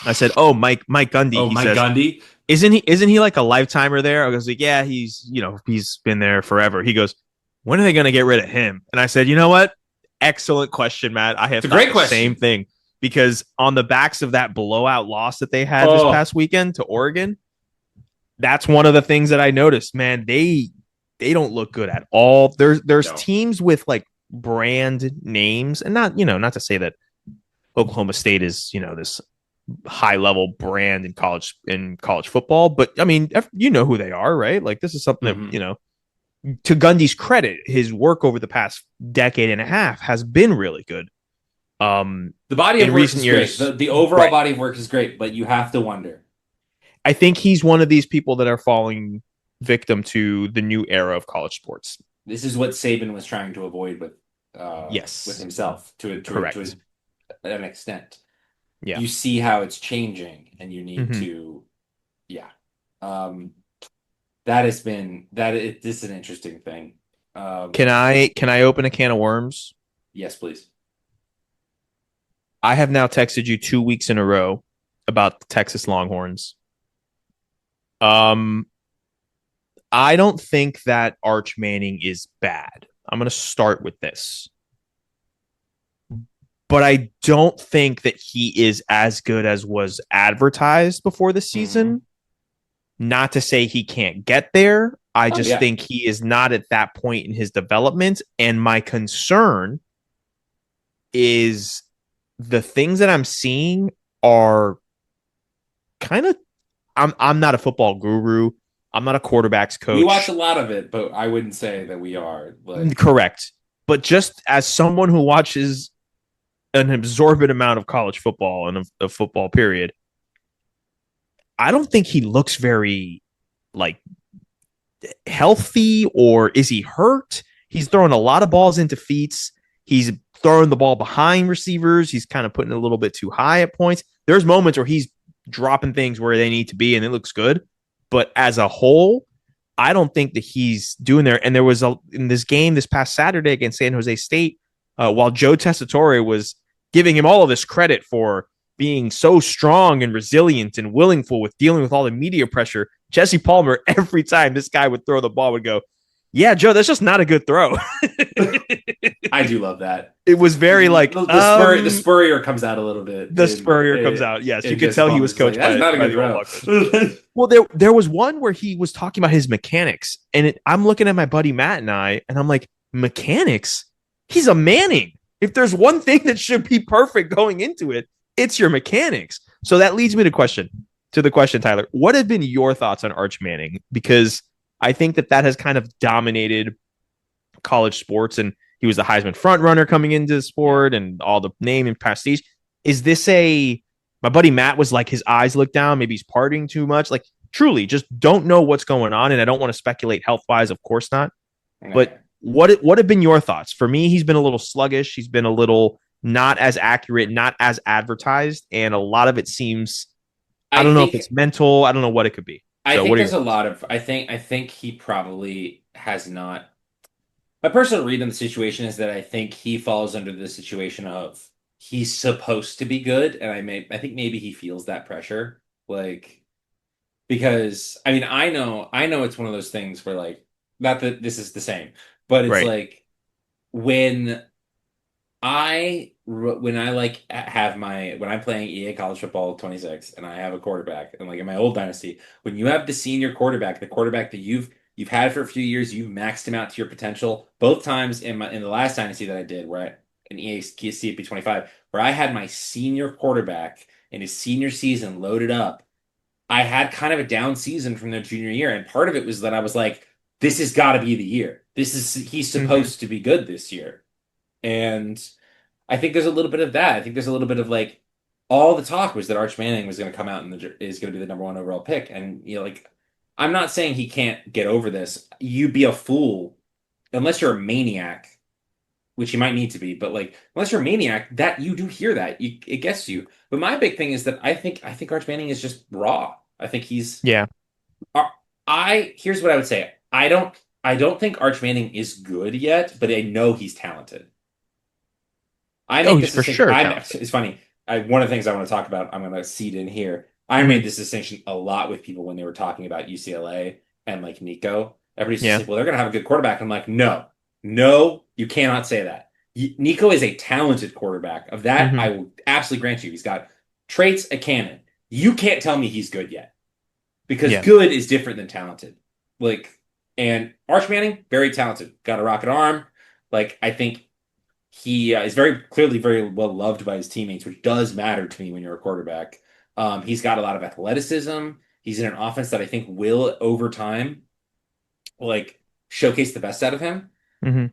G: I said, "Oh, Mike Gundy."
H: Oh, Mike Gundy.
G: Isn't he like a lifetimer there? I was like, "Yeah, he's been there forever." He goes, "When are they going to get rid of him?" And I said, "You know what? Excellent question, Matt. I have thought the same thing." Because on the backs of that blowout loss that they had this past weekend to Oregon, that's one of the things that I noticed. Man, they don't look good at all. There's teams with like brand names, and not to say that Oklahoma State is this high level brand in college football, but I mean who they are, right? Like this is something that to Gundy's credit, his work over the past decade and a half has been really good.
H: The body of work is great. The overall body of work is great, but you have to wonder.
G: I think he's one of these people that are falling victim to the new era of college sports.
H: This is what Saban was trying to avoid with himself to an extent.
G: Yeah,
H: you see how it's changing, and you need to, this is an interesting thing.
G: Can I open a can of worms?
H: Yes, please.
G: I have now texted you 2 weeks in a row about the Texas Longhorns. Um, I don't think that Arch Manning is bad. I'm going to start with this. But I don't think that he is as good as was advertised before the season. Not to say he can't get there. I just think he is not at that point in his development. And my concern is the things that I'm seeing are kind of I'm not a football guru. I'm not a quarterbacks coach.
H: We watch a lot of it, but I wouldn't say that we are.
G: Correct. But just as someone who watches an absorbent amount of college football and a football period, I don't think he looks very like healthy, or is he hurt? He's throwing a lot of balls into feet. He's throwing the ball behind receivers. He's kind of putting it a little bit too high at points. There's moments where he's dropping things where they need to be and it looks good. But as a whole, I don't think that he's doing there. And there was in this game this past Saturday against San Jose State, while Joe Tessitore was giving him all of this credit for being so strong and resilient and willingful with dealing with all the media pressure, Jesse Palmer, every time this guy would throw the ball, would go, "Yeah, Joe, that's just not a good throw."
H: I do love that.
G: It was very like
H: the Spurrier comes out a little bit.
G: The Spurrier comes out. Yes, you could tell he was coached by.
H: Not a good throw.
G: Well, there was one where he was talking about his mechanics, and I'm looking at my buddy Matt and I'm like, mechanics? He's a Manning. If there's one thing that should be perfect going into it, it's your mechanics. So that leads me to the question, Tyler. What have been your thoughts on Arch Manning? Because I think that has kind of dominated college sports, and he was the Heisman front runner coming into the sport and all the name and prestige. Is this my buddy Matt was like, his eyes look down, maybe he's partying too much. Like, truly just don't know what's going on. And I don't want to speculate health wise, of course not. But what have been your thoughts? For me, he's been a little sluggish. He's been a little not as accurate, not as advertised. And a lot of it seems, I don't know if it's mental. I don't know what it could be.
H: I think there's a lot of, I think he probably has not. My personal read on the situation is that I think he falls under the situation of he's supposed to be good. And I think maybe he feels that pressure. Like, because I mean, I know it's one of those things where, like, not that this is the same, but it's like when I'm playing EA College Football 26 and I have a quarterback, and like in my old dynasty, when you have the senior quarterback, the quarterback that you've had for a few years, you've maxed him out to your potential. Both times in the last dynasty that I did, where in EA CFP 25, where I had my senior quarterback in his senior season loaded up, I had kind of a down season from their junior year, and part of it was that I was like, this has got to be the year. He's supposed to be good this year. And I think there's a little bit of that. I think there's a little bit of like, all the talk was that Arch Manning was going to come out and is going to be the #1 overall pick. And, you know, like, I'm not saying he can't get over this. You'd be a fool unless you're a maniac, which you might need to be. But like, unless you're a maniac, that you do hear that it gets you. But my big thing is that I think Arch Manning is just raw. I think he's Here's what I would say. I don't think Arch Manning is good yet, but I know he's talented.
G: He's for sure.
H: It's funny. One of the things I want to talk about, I'm going to seed in here. I made this distinction a lot with people when they were talking about UCLA and like Nico. Everybody's just like, well, they're going to have a good quarterback. I'm like, no, you cannot say that. Nico is a talented quarterback. Of that, I will absolutely grant you. He's got traits, a cannon. You can't tell me he's good yet, because good is different than talented. Like, and Arch Manning, very talented, got a rocket arm. Like, I think he is very clearly very well loved by his teammates, which does matter to me when you're a quarterback. He's got a lot of athleticism. He's in an offense that I think will, over time, like, showcase the best out of him.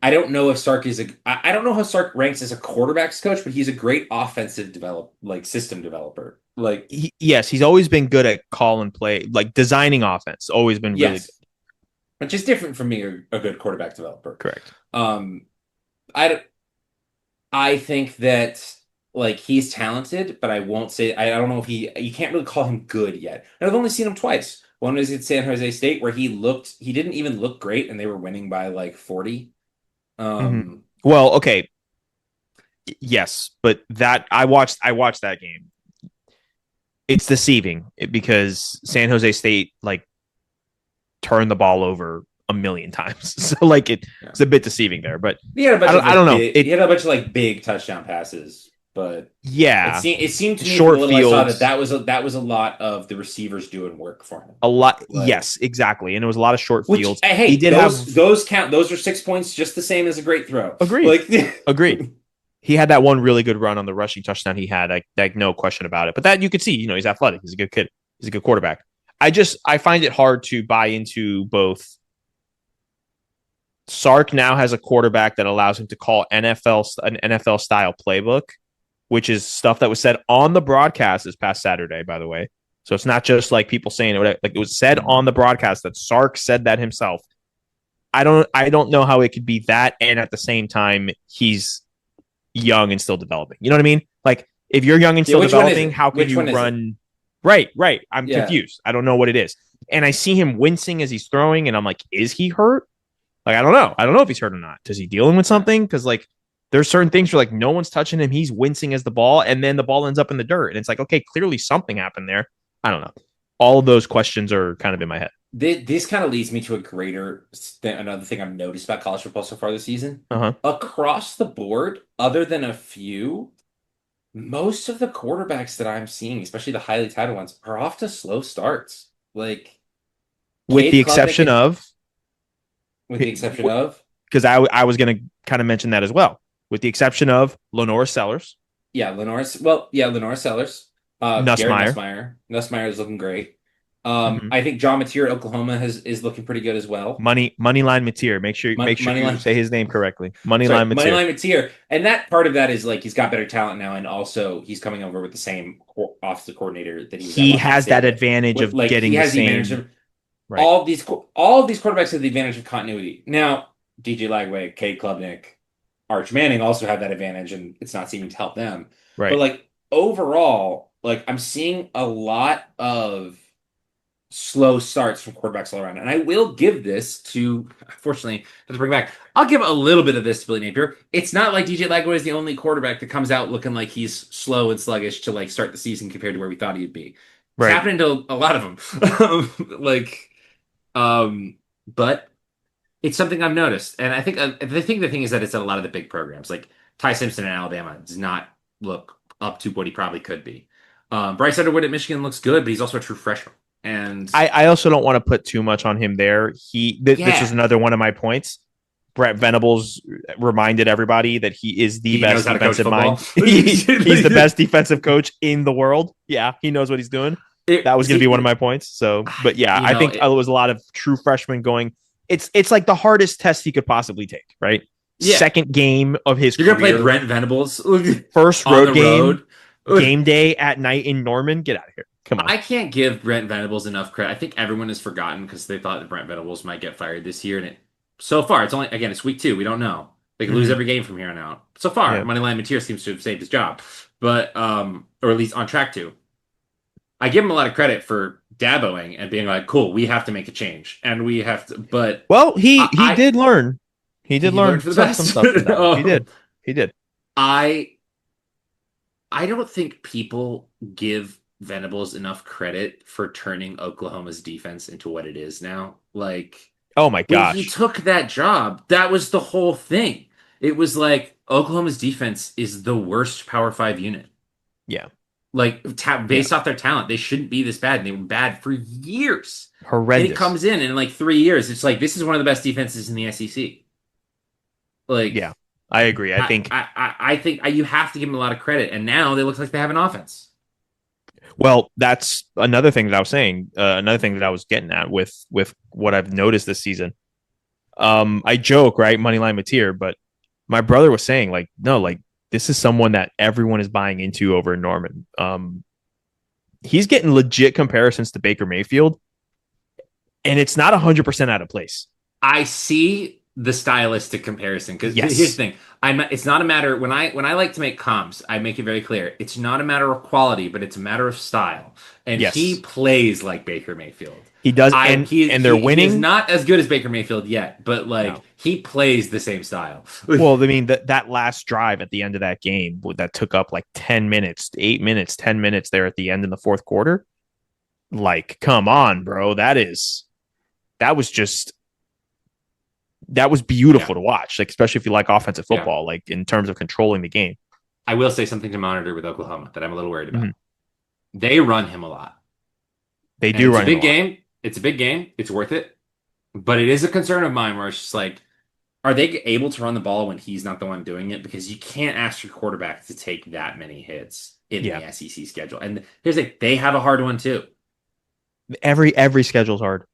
H: I don't know if Sark I don't know how Sark ranks as a quarterback's coach, but he's a great offensive system developer. Like,
G: he's always been good at call and play, like designing offense. Always been really good.
H: Which is different from being a good quarterback developer.
G: Correct.
H: I think that, like, he's talented, but I won't say, I don't know if you can't really call him good yet. And I've only seen him twice. One was at San Jose State where he didn't even look great and they were winning by like 40.
G: Well, okay. Yes, but that I watched that game. It's deceiving because San Jose State like turned the ball over a million times. So like it's a bit deceiving there, but
H: he had a bunch
G: I don't know.
H: He had a bunch of like big touchdown passes, but
G: yeah,
H: it seemed to me
G: short
H: from the little I
G: fields.
H: saw that was a lot of the receivers doing work for him.
G: A lot,
H: like,
G: yes, exactly, and it was a lot of short fields.
H: Hey,
G: he did
H: those count. Those are 6 points, just the same as a great throw.
G: Agreed. Agreed. He had that one really good run on the rushing touchdown he had, like no question about it. But that you could see, he's athletic. He's a good kid. He's a good quarterback. I find it hard to buy into both. Sark now has a quarterback that allows him to call an NFL style playbook, which is stuff that was said on the broadcast this past Saturday, by the way. So it's not just like people saying it, like it was said on the broadcast that Sark said that himself. I don't know how it could be that, and at the same time he's young and still developing. You know what I mean? Like if you're young and still developing, how can you run? Right. I'm confused. I don't know what it is. And I see him wincing as he's throwing, and I'm like, is he hurt? Like, I don't know. I don't know if he's hurt or not. Is he dealing with something? Because like there's certain things where like no one's touching him. He's wincing as the ball, and then the ball ends up in the dirt. And it's like, okay, clearly something happened there. I don't know. All of those questions are kind of in my head.
H: This kind of leads me to another thing I've noticed about college football so far this season. Across the board, other than a few, most of the quarterbacks that I'm seeing, especially the highly touted ones, are off to slow starts. Like,
G: with the exception of, because I was going to kind of mention that as well. With the exception of Lenore Sellers.
H: Lenore Sellers. Nussmeier is looking great. I think John Mateer at Oklahoma is looking pretty good as well.
G: Moneyline Mateer. Make sure you say his name correctly. Moneyline
H: Mateer. And that part of that is like he's got better talent now, and also he's coming over with the same offensive coordinator that
G: he has that advantage of like, getting the same.
H: Right. All of these quarterbacks have the advantage of continuity. Now, DJ Lagway, Cade Klubnik, Arch Manning also have that advantage, and it's not seeming to help them.
G: Right.
H: But like overall, like I'm seeing a lot of slow starts from quarterbacks all around. And I will give this to, unfortunately, have to bring back, I'll give a little bit of this to Billy Napier. It's not like DJ Lagway is the only quarterback that comes out looking like he's slow and sluggish to like start the season compared to where we thought he'd be. It's happening to a lot of them. But it's something I've noticed. And I think the thing is that it's at a lot of the big programs. Like Ty Simpson in Alabama does not look up to what he probably could be. Bryce Underwood at Michigan looks good, but he's also a true freshman. And
G: I also don't want to put too much on him there. This was another one of my points. Brett Venables reminded everybody that he is the best defensive mind. He's the best defensive coach in the world. Yeah, he knows what he's doing. That was going to be one of my points. So, but yeah, I think there was a lot of true freshmen going. It's like the hardest test he could possibly take, right? Yeah. Second game of his career.
H: You're going to play Brent Venables.
G: First road game. Game day at night in Norman. Get out of here. Come on.
H: I can't give Brent Venables enough credit. I think everyone has forgotten because they thought that Brent Venables might get fired this year. And so far, it's week 2. We don't know. They could lose every game from here on out. So far, Moneyline Mateer seems to have saved his job. But, or at least on track to. I give him a lot of credit for daboing and being like, cool, we have to make a change. And we have to, but.
G: Well, he did learn. He did learn some stuff. He did.
H: I don't think people give Venables enough credit for turning Oklahoma's defense into what it is now. Like,
G: oh my gosh,
H: when he took that job, that was the whole thing. It was like Oklahoma's defense is the worst Power 5 unit.
G: Yeah.
H: Like, based off their talent, they shouldn't be this bad. And they were bad for years.
G: Horrendous.
H: And he comes in like 3 years. It's like, this is one of the best defenses in the SEC. Like,
G: yeah. I agree. I think
H: you have to give them a lot of credit, and now they look like they have an offense.
G: Well, that's another thing that I was saying. Another thing that I was getting at with what I've noticed this season. I joke, right, Moneyline Mateer, but my brother was saying, like, no, like this is someone that everyone is buying into over in Norman. He's getting legit comparisons to Baker Mayfield, and it's not 100% out of place.
H: I see the stylistic comparison because here's the thing, it's not a matter when I like to make comps, I make it very clear it's not a matter of quality, but it's a matter of style, and he plays like Baker Mayfield.
G: He does, and they're winning.
H: He's not as good as Baker Mayfield yet, but
G: No.
H: he plays the same style.
G: Well, I mean that last drive at the end of that game that took up like 10 minutes, 8 minutes, 10 minutes there at the end in the fourth quarter. Like, come on, bro. That was beautiful to watch, like especially if you like offensive football, like in terms of controlling the game.
H: I will say something to monitor with Oklahoma that I'm a little worried about.
G: Mm-hmm.
H: They run him a lot.
G: They do run
H: a big game. It's a big game. It's worth it. But it is a concern of mine where it's just like, are they able to run the ball when he's not the one doing it? Because you can't ask your quarterback to take that many hits in the SEC schedule. And here's they have a hard one too.
G: Every schedule's hard.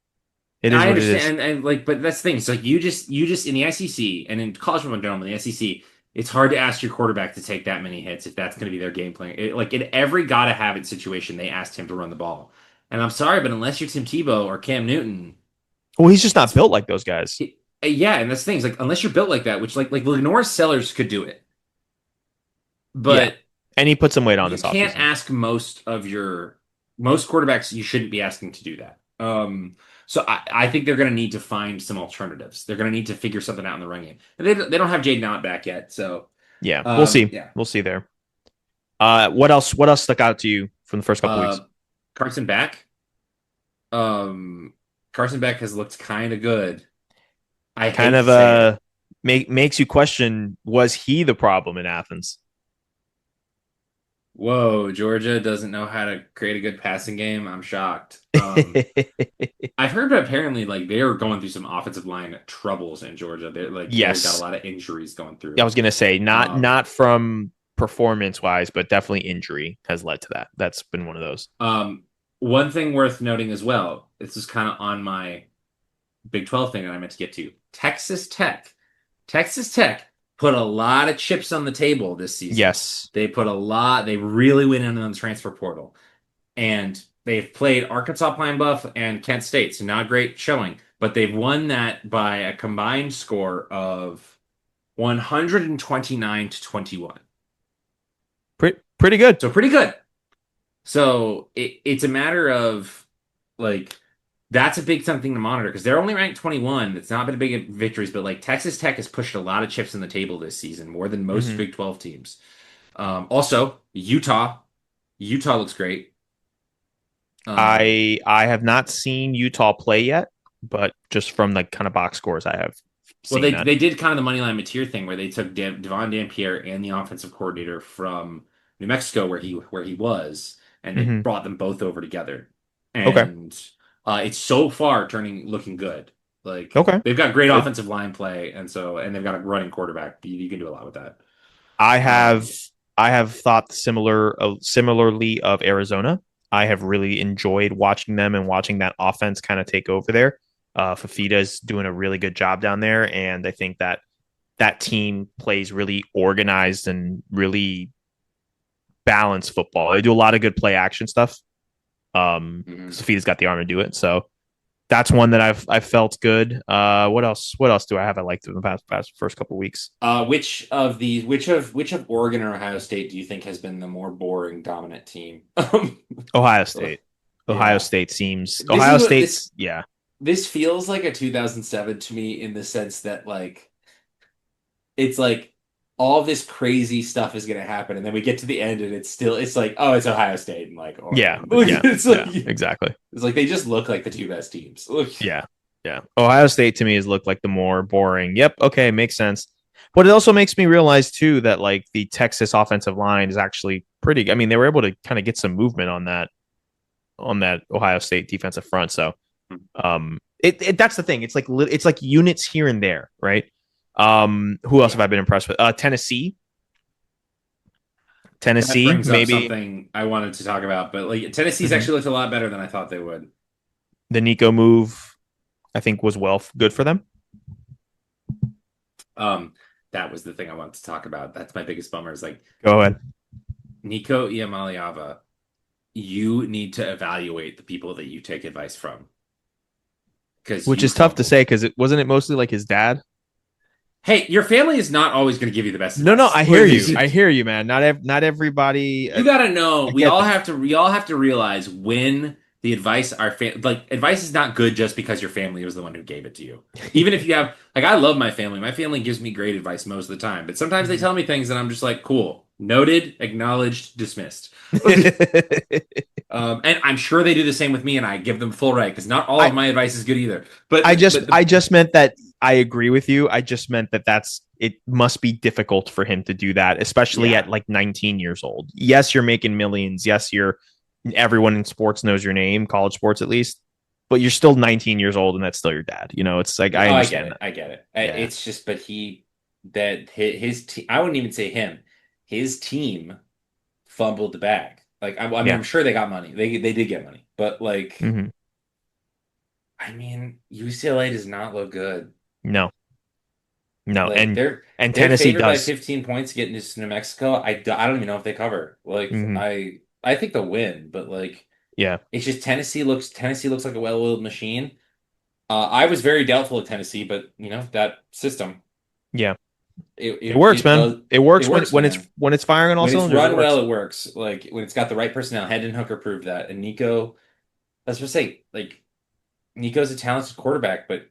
G: It is
H: I
G: what
H: understand,
G: it is.
H: and like, but that's the thing. It's like you just in the SEC and in college football in general, in the SEC, it's hard to ask your quarterback to take that many hits if that's going to be their game plan. In every gotta have it situation, they asked him to run the ball. And I'm sorry, but unless you're Tim Tebow or Cam Newton,
G: well, he's just not built like those guys.
H: And that's the thing. It's like unless you're built like that, which like Lenore Sellers could do it, but
G: and he put some weight on this.
H: You can't ask most quarterbacks. You shouldn't be asking to do that. So I think they're going to need to find some alternatives. They're going to need to figure something out in the run game. They don't have Jaden Allen back yet, so
G: we'll see. Yeah. We'll see there. What else stuck out to you from the first couple weeks?
H: Carson Beck. Carson Beck has looked kind of good.
G: Makes you question: was he the problem in Athens?
H: Whoa, Georgia doesn't know how to create a good passing game. I'm shocked. I've heard that apparently they're going through some offensive line troubles in Georgia. They've got a lot of injuries going through.
G: I was gonna say not from performance wise, but definitely injury has led to that. That's been one of those.
H: One thing worth noting as well, this is kind of on my Big 12 thing that I meant to get to. Texas Tech put a lot of chips on the table this season.
G: Yes.
H: They really went in on the transfer portal. And they've played Arkansas Pine Bluff and Kent State, so not a great showing. But they've won that by a combined score of 129 to 21.
G: Pretty good.
H: So pretty good. So it's a matter of that's a big something to monitor because they're only ranked 21. It's not been a big victories, but Texas Tech has pushed a lot of chips on the table this season, more than most Big 12 teams. Also, Utah looks great.
G: I have not seen Utah play yet, but just from kind of box scores I have seen.
H: Well, they did kind of the Moneyline Mateer thing where they took Devon Dampier and the offensive coordinator from New Mexico where he was, and they brought them both over together. And it's so far looking good. They've got great offensive line play, and they've got a running quarterback. You can do a lot with that. I
G: have thought similarly of Arizona. I have really enjoyed watching them and watching that offense kind of take over there. Fafita's doing a really good job down there, and I think that team plays really organized and really balanced football. They do a lot of good play action stuff. Fafita's got the arm to do it, so that's one that I've felt good. What else do I have? I liked in the past first couple of weeks.
H: Which of Oregon or Ohio State do you think has been the more boring dominant team?
G: Ohio State. Ohio State seems.
H: This feels like a 2007 to me in the sense that it's all this crazy stuff is going to happen, and then we get to the end, and it's Ohio State and Oregon.
G: Exactly.
H: It's they just look like the two best teams.
G: Yeah. Ohio State to me has looked like the more boring. Yep. Okay, makes sense. But it also makes me realize too that the Texas offensive line is actually pretty. I mean, they were able to kind of get some movement on that Ohio State defensive front. So, that's the thing. It's like units here and there, right? Who else have I been impressed with? Tennessee, maybe
H: something I wanted to talk about, but Tennessee's actually looked a lot better than I thought they would.
G: The Nico move, I think, was good for them.
H: That was the thing I wanted to talk about. That's my biggest bummer. Is
G: go ahead,
H: Nico Iamaleava. You need to evaluate the people that you take advice from,
G: which is tough to say because wasn't it mostly his dad.
H: Hey, your family is not always going to give you the best
G: advice. No, I hear you. I hear you, man. Not everybody.
H: You got to know. We all have to realize when the advice advice is not good just because your family was the one who gave it to you. Even if you have I love my family. My family gives me great advice most of the time, but sometimes they tell me things and I'm just like, cool, noted, acknowledged, dismissed. And I'm sure they do the same with me, and I give them full right because not all of my advice is good either. But
G: I just meant that I agree with you. I just meant that it must be difficult for him to do that, especially at like 19 years old. Yes, you're making millions. Yes, everyone in sports knows your name, college sports at least, but you're still 19 years old, and that's still your dad. It's like I understand
H: I get it. It's just, but his team. I wouldn't even say him. His team fumbled the bag. Like I'm sure they got money. They did get money, but like, I mean, UCLA does not look good.
G: No,
H: like,
G: and
H: Tennessee
G: does
H: by 15 points getting to New Mexico. I don't even know if they cover. Like I think they'll win, but like it's just Tennessee looks like a well-oiled machine. I was very doubtful of Tennessee, but that system.
G: Yeah. It works, man. It works when it's firing on all cylinders.
H: When it's run well, it works. Like when it's got the right personnel. Hendon Hooker proved that, and Nico. Let's just say, like, Nico's a talented quarterback, but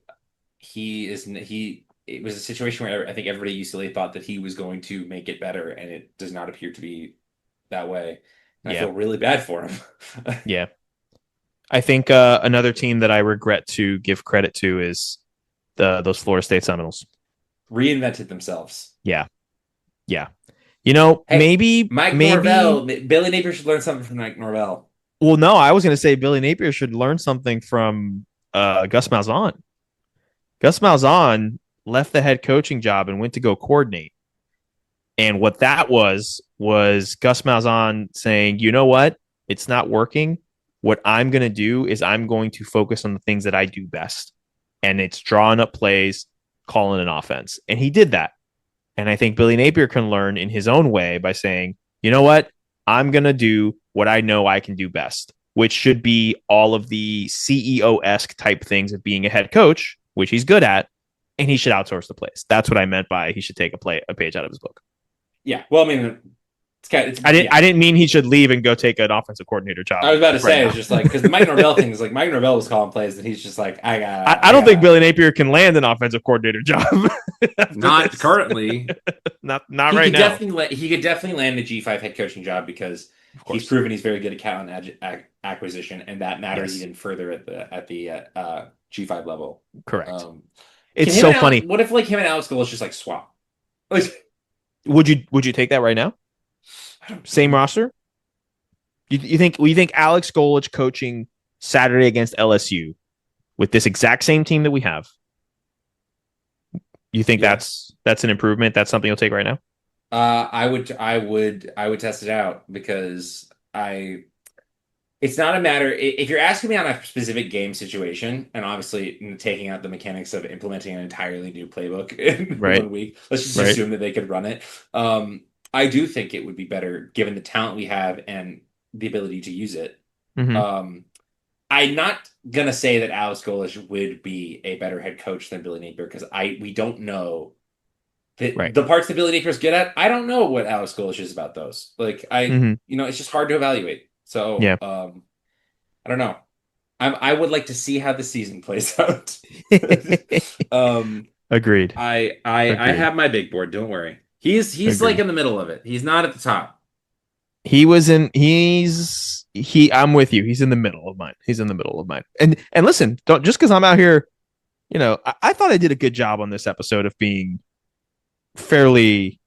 H: it was a situation where I think everybody at UCLA thought that he was going to make it better, and it does not appear to be that way. And I feel really bad for him.
G: Yeah. I think another team that I regret to give credit to is those Florida State Seminoles.
H: Reinvented themselves.
G: Yeah. Maybe
H: Norvell, Billy Napier should learn something from Mike Norvell.
G: Well, no, I was going to say Billy Napier should learn something from Gus Malzahn. Gus Malzahn left the head coaching job and went to go coordinate. And what that was Gus Malzahn saying, you know what? It's not working. What I'm going to do is I'm going to focus on the things that I do best. And it's drawing up plays, calling an offense. And he did that. And I think Billy Napier can learn in his own way by saying, you know what? I'm going to do what I know I can do best, which should be all of the CEO-esque type things of being a head coach, which he's good at, and he should outsource the plays. That's what I meant by he should take a page out of his book.
H: Yeah. Well, I mean,
G: I didn't mean he should leave and go take an offensive coordinator job.
H: I was about to say, it's just like, because the Mike Norvell thing is like, Mike Norvell was calling plays, and he's just like,
G: I don't think Billy Napier can land an offensive coordinator job.
H: Not currently.
G: not right now.
H: He could definitely land a G5 head coaching job because he's proven he's very good at talent acquisition, and that matters even further at the G5 level.
G: Correct. It's so funny.
H: What if like him and Alex Golesh just like swap?
G: Would you take that right now? Same roster? You think Alex Golesh coaching Saturday against LSU with this exact same team that we have? You think that's an improvement? That's something you'll take right now?
H: I would test it out because it's not a matter if you're asking me on a specific game situation, and obviously taking out the mechanics of implementing an entirely new playbook in 1 week. Let's just assume that they could run it. I do think it would be better given the talent we have and the ability to use it. Mm-hmm. I'm not gonna say that Alex Golesh would be a better head coach than Billy Napier because we don't know the parts that Billy Napier is good at. I don't know what Alex Golesh is about those. Like it's just hard to evaluate. So I don't know. I would like to see how the season plays out.
G: Agreed.
H: I have my big board. Don't worry. He's like in the middle of it. He's not at the top.
G: I'm with you. He's in the middle of mine. And listen, don't just because I'm out here, I thought I did a good job on this episode of being fairly,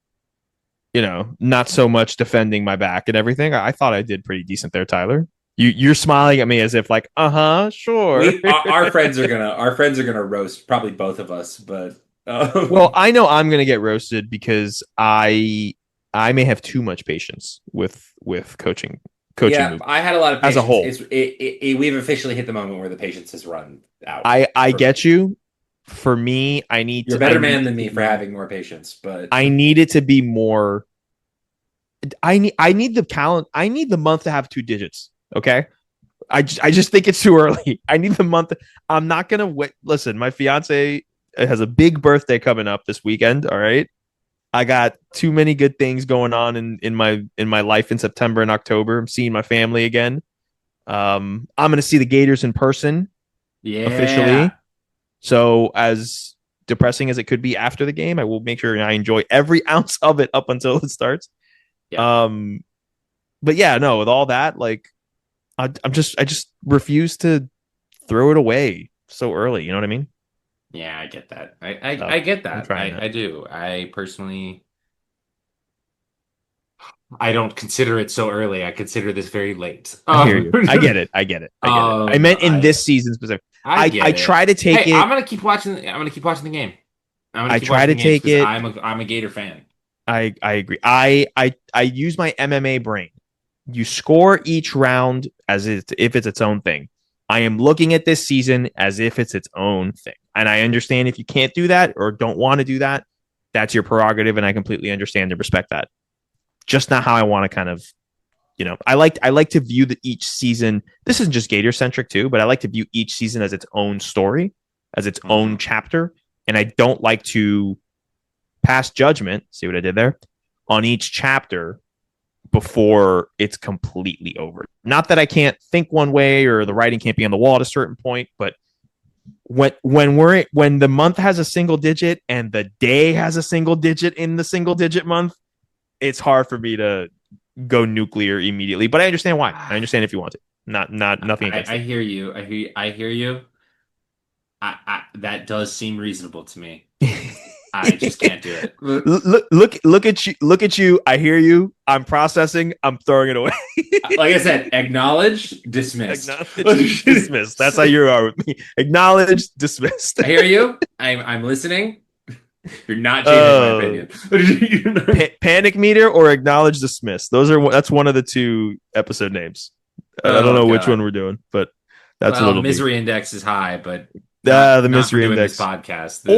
G: not so much defending my back and everything. I thought I did pretty decent there, Tyler. You're smiling at me as if like, sure.
H: Our friends are gonna roast probably both of us, but
G: well, I know I'm gonna get roasted because I may have too much patience with coaching. Yeah,
H: I had a lot of patience.
G: As a whole.
H: We've officially hit the moment where the patience has run out.
G: I get you. For me, you're
H: a better man than me for having more patience, but
G: I need it to be more. I need the talent. I need the month to have 2 digits. Okay. I just think it's too early. I need the month. I'm not gonna wait. Listen, my fiance has a big birthday coming up this weekend. All right. I got too many good things going on in my life in September and October. I'm seeing my family again. I'm going to see the Gators in person
H: Yeah.
G: officially. So as depressing as it could be after the game, I will make sure I enjoy every ounce of it up until it starts.
H: Yeah.
G: But yeah, no, with all that, like I just refuse to throw it away so early. You know what I mean?
H: Yeah, I get that.
G: So,
H: I get
G: I'm
H: that.
G: trying that.
H: I do. I personally, I don't consider it so early. I consider this very late.
G: I hear you. I get it. I get it. I get it. I meant in this season specific.
H: I
G: I
H: get
G: try
H: it.
G: to take
H: Hey,
G: it.
H: I'm gonna keep watching. I'm gonna keep watching the game. I'm gonna
G: I
H: keep
G: try
H: watching
G: to
H: the games
G: take
H: because
G: it.
H: I'm a Gator fan.
G: I agree. I use my MMA brain. You score each round as if it's its own thing. I am looking at this season as if it's its own thing. And I understand if you can't do that or don't want to do that, that's your prerogative, and I completely understand and respect that. Just not how I want to kind of, I like to view each season. This isn't just Gator centric too, but I like to view each season as its own story, as its own chapter, and I don't like to pass judgment. See what I did there? On each chapter before it's completely over. Not that I can't think one way or the writing can't be on the wall at a certain point, but when the month has a single digit and the day has a single digit in the single digit month, it's hard for me to go nuclear immediately. But I understand why. I understand if you want to. Not nothing against
H: I
G: it.
H: hear you. I hear you. That does seem reasonable to me. I just can't do it.
G: Look at you. Look at you. I hear you. I'm processing. I'm throwing it away.
H: Like I said, acknowledge, dismissed.
G: Acknowledge, dismissed. That's how you are with me. Acknowledge, dismissed.
H: I hear you. I'm listening. You're not changing my opinion.
G: Panic meter or acknowledge, dismissed. That's one of the two episode names. I don't know which one we're doing, but that's a little
H: misery index is high, but
G: the misery index
H: podcast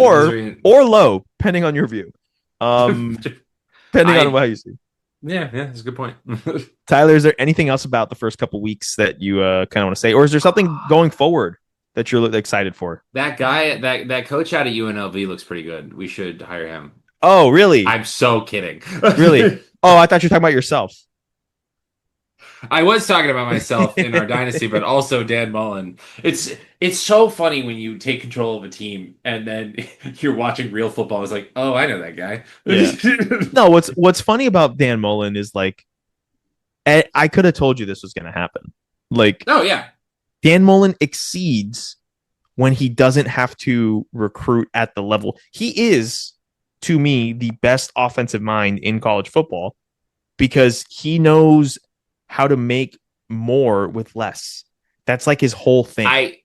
G: or low, depending on your view. Depending on how you see.
H: Yeah, that's a good point.
G: Tyler, is there anything else about the first couple weeks that you kind of want to say, or is there something going forward that you're excited for?
H: That guy, that coach out of UNLV looks pretty good. We should hire him.
G: Oh, really?
H: I'm so kidding.
G: Really? Oh, I thought you were talking about yourself.
H: I was talking about myself in our dynasty, but also Dan Mullen. It's so funny when you take control of a team and then you're watching real football. It's like, oh, I know that guy.
G: Yeah. No, what's funny about Dan Mullen is like, I could have told you this was going to happen. Like,
H: oh yeah,
G: Dan Mullen exceeds when he doesn't have to recruit at the level. He is, to me, the best offensive mind in college football because he knows how to make more with less. That's like his whole thing.
H: My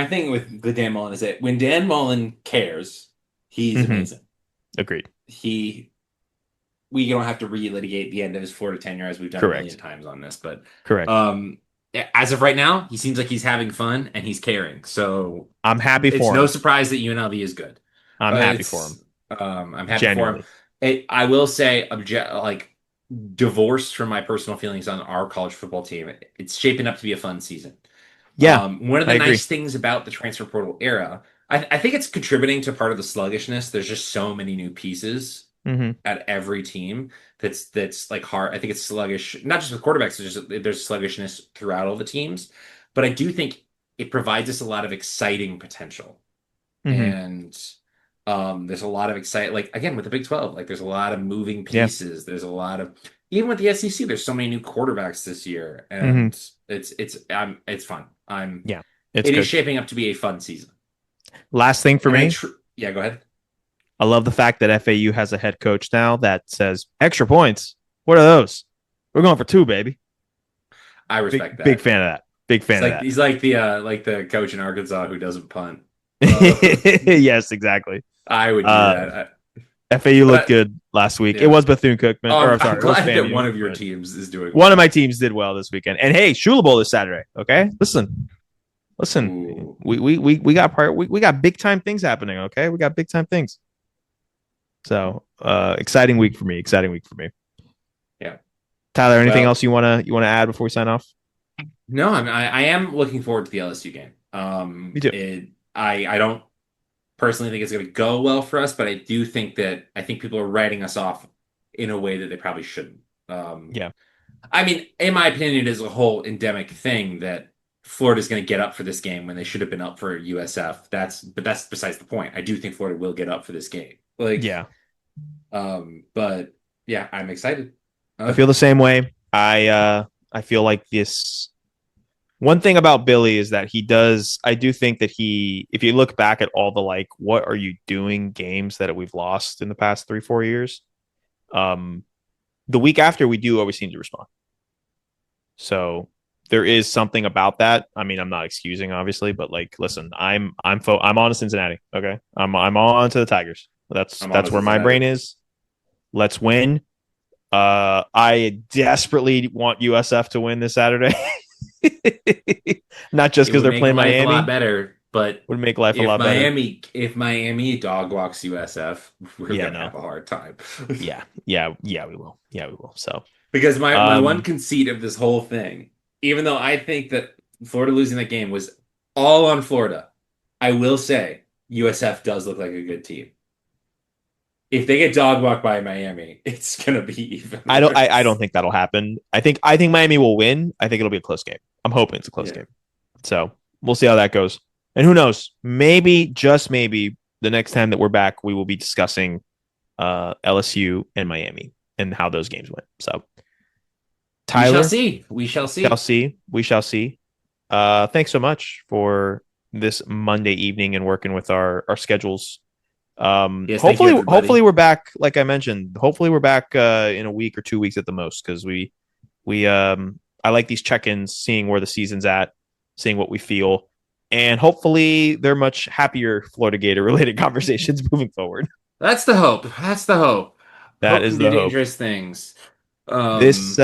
H: thing with the Dan Mullen is that when Dan Mullen cares, he's amazing.
G: Agreed.
H: We don't have to relitigate the end of his Florida tenure as we've done a million times on this, but
G: correct.
H: As of right now, he seems like he's having fun and he's caring. So
G: I'm happy for him.
H: It's no surprise that UNLV is good.
G: I'm happy for him.
H: I'm happy for him. I will say, divorced from my personal feelings on our college football team, it's shaping up to be a fun season.
G: Yeah.
H: One of the nice things about the transfer portal era, I think it's contributing to part of the sluggishness. There's just so many new pieces at every team that's like hard. I think it's sluggish, not just with quarterbacks, there's sluggishness throughout all the teams. But I do think it provides us a lot of exciting potential. And there's a lot of like again with the Big 12, like there's a lot of moving pieces. There's a lot of, even with the SEC, there's so many new quarterbacks this year, and it's fun. It is shaping up to be a fun season.
G: Last thing for me.
H: Yeah, go ahead.
G: I love the fact that FAU has a head coach now that says extra points. What are those? We're going for 2, baby.
H: I respect that.
G: Big fan of that. Big fan of that.
H: He's like the coach in Arkansas who doesn't punt.
G: Yes, exactly.
H: I would do that.
G: FAU looked good last week. Yeah. It was Bethune-Cookman.
H: I'm glad that one of your teams is doing well.
G: One of my teams did well this weekend. And hey, Shula Bowl this Saturday. Okay, listen. Ooh. We got big time things happening. Okay, we got big time things. So exciting week for me.
H: Yeah.
G: Tyler, anything else you wanna add before we sign off?
H: No, I am looking forward to the LSU game.
G: Me too.
H: I don't personally think it's going to go well for us, but I think people are writing us off in a way that they probably shouldn't.
G: Yeah.
H: I mean, in my opinion, it is a whole endemic thing that Florida's going to get up for this game when they should have been up for USF. But that's besides the point. I do think Florida will get up for this game.
G: Yeah.
H: But yeah, I'm excited.
G: I feel the same way. I feel like this. One thing about Billy is that I do think that if you look back at all the like, what are you doing games that we've lost in the past 3-4 years? The week after we do always seem to respond. So there is something about that. I mean, I'm not excusing obviously, but like, listen, I'm on to Cincinnati. Okay. I'm on to the Tigers. That's where my brain is. Let's win. I desperately want USF to win this Saturday. Not just because they're playing Miami.
H: A lot better, but
G: would make life a lot better.
H: If Miami dog walks USF, we're gonna have a hard time.
G: yeah, we will. So
H: because my one conceit of this whole thing, even though I think that Florida losing that game was all on Florida, I will say USF does look like a good team. If they get dog walked by Miami, it's gonna be even.
G: I don't think that'll happen. I think Miami will win. I think it'll be a close game. I'm hoping it's a close game. So we'll see how that goes. And who knows? Maybe, just maybe, the next time that we're back, we will be discussing LSU and Miami and how those games went. So Tyler,
H: we shall see.
G: Thanks so much for this Monday evening and working with our schedules.
H: Yes,
G: hopefully we're back. Like I mentioned, hopefully we're back in a week or 2 weeks at the most, because I like these check-ins, seeing where the season's at, seeing what we feel, and hopefully they're much happier Florida Gator related conversations moving forward.
H: That's the hope.
G: That is the hope.
H: Dangerous things.
G: This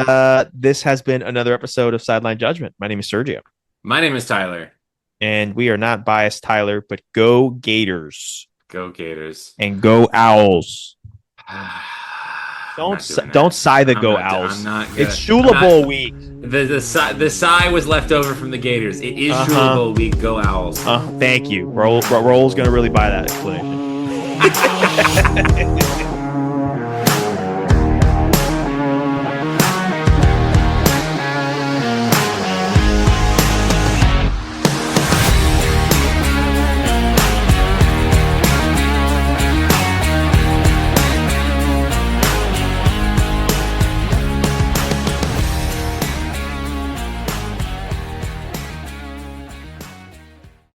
G: has been another episode of Sideline Judgment. My name is Sergio.
H: My name is Tyler.
G: And we are not biased, Tyler, but go Gators.
H: Go Gators.
G: And go Owls. Don't sigh the Go Owls.
H: I'm not
G: it's Shula Bowl week.
H: The sigh was left over from the Gators. It is Shula Bowl week. Go Owls.
G: Thank you. Roll's going to really buy that explanation.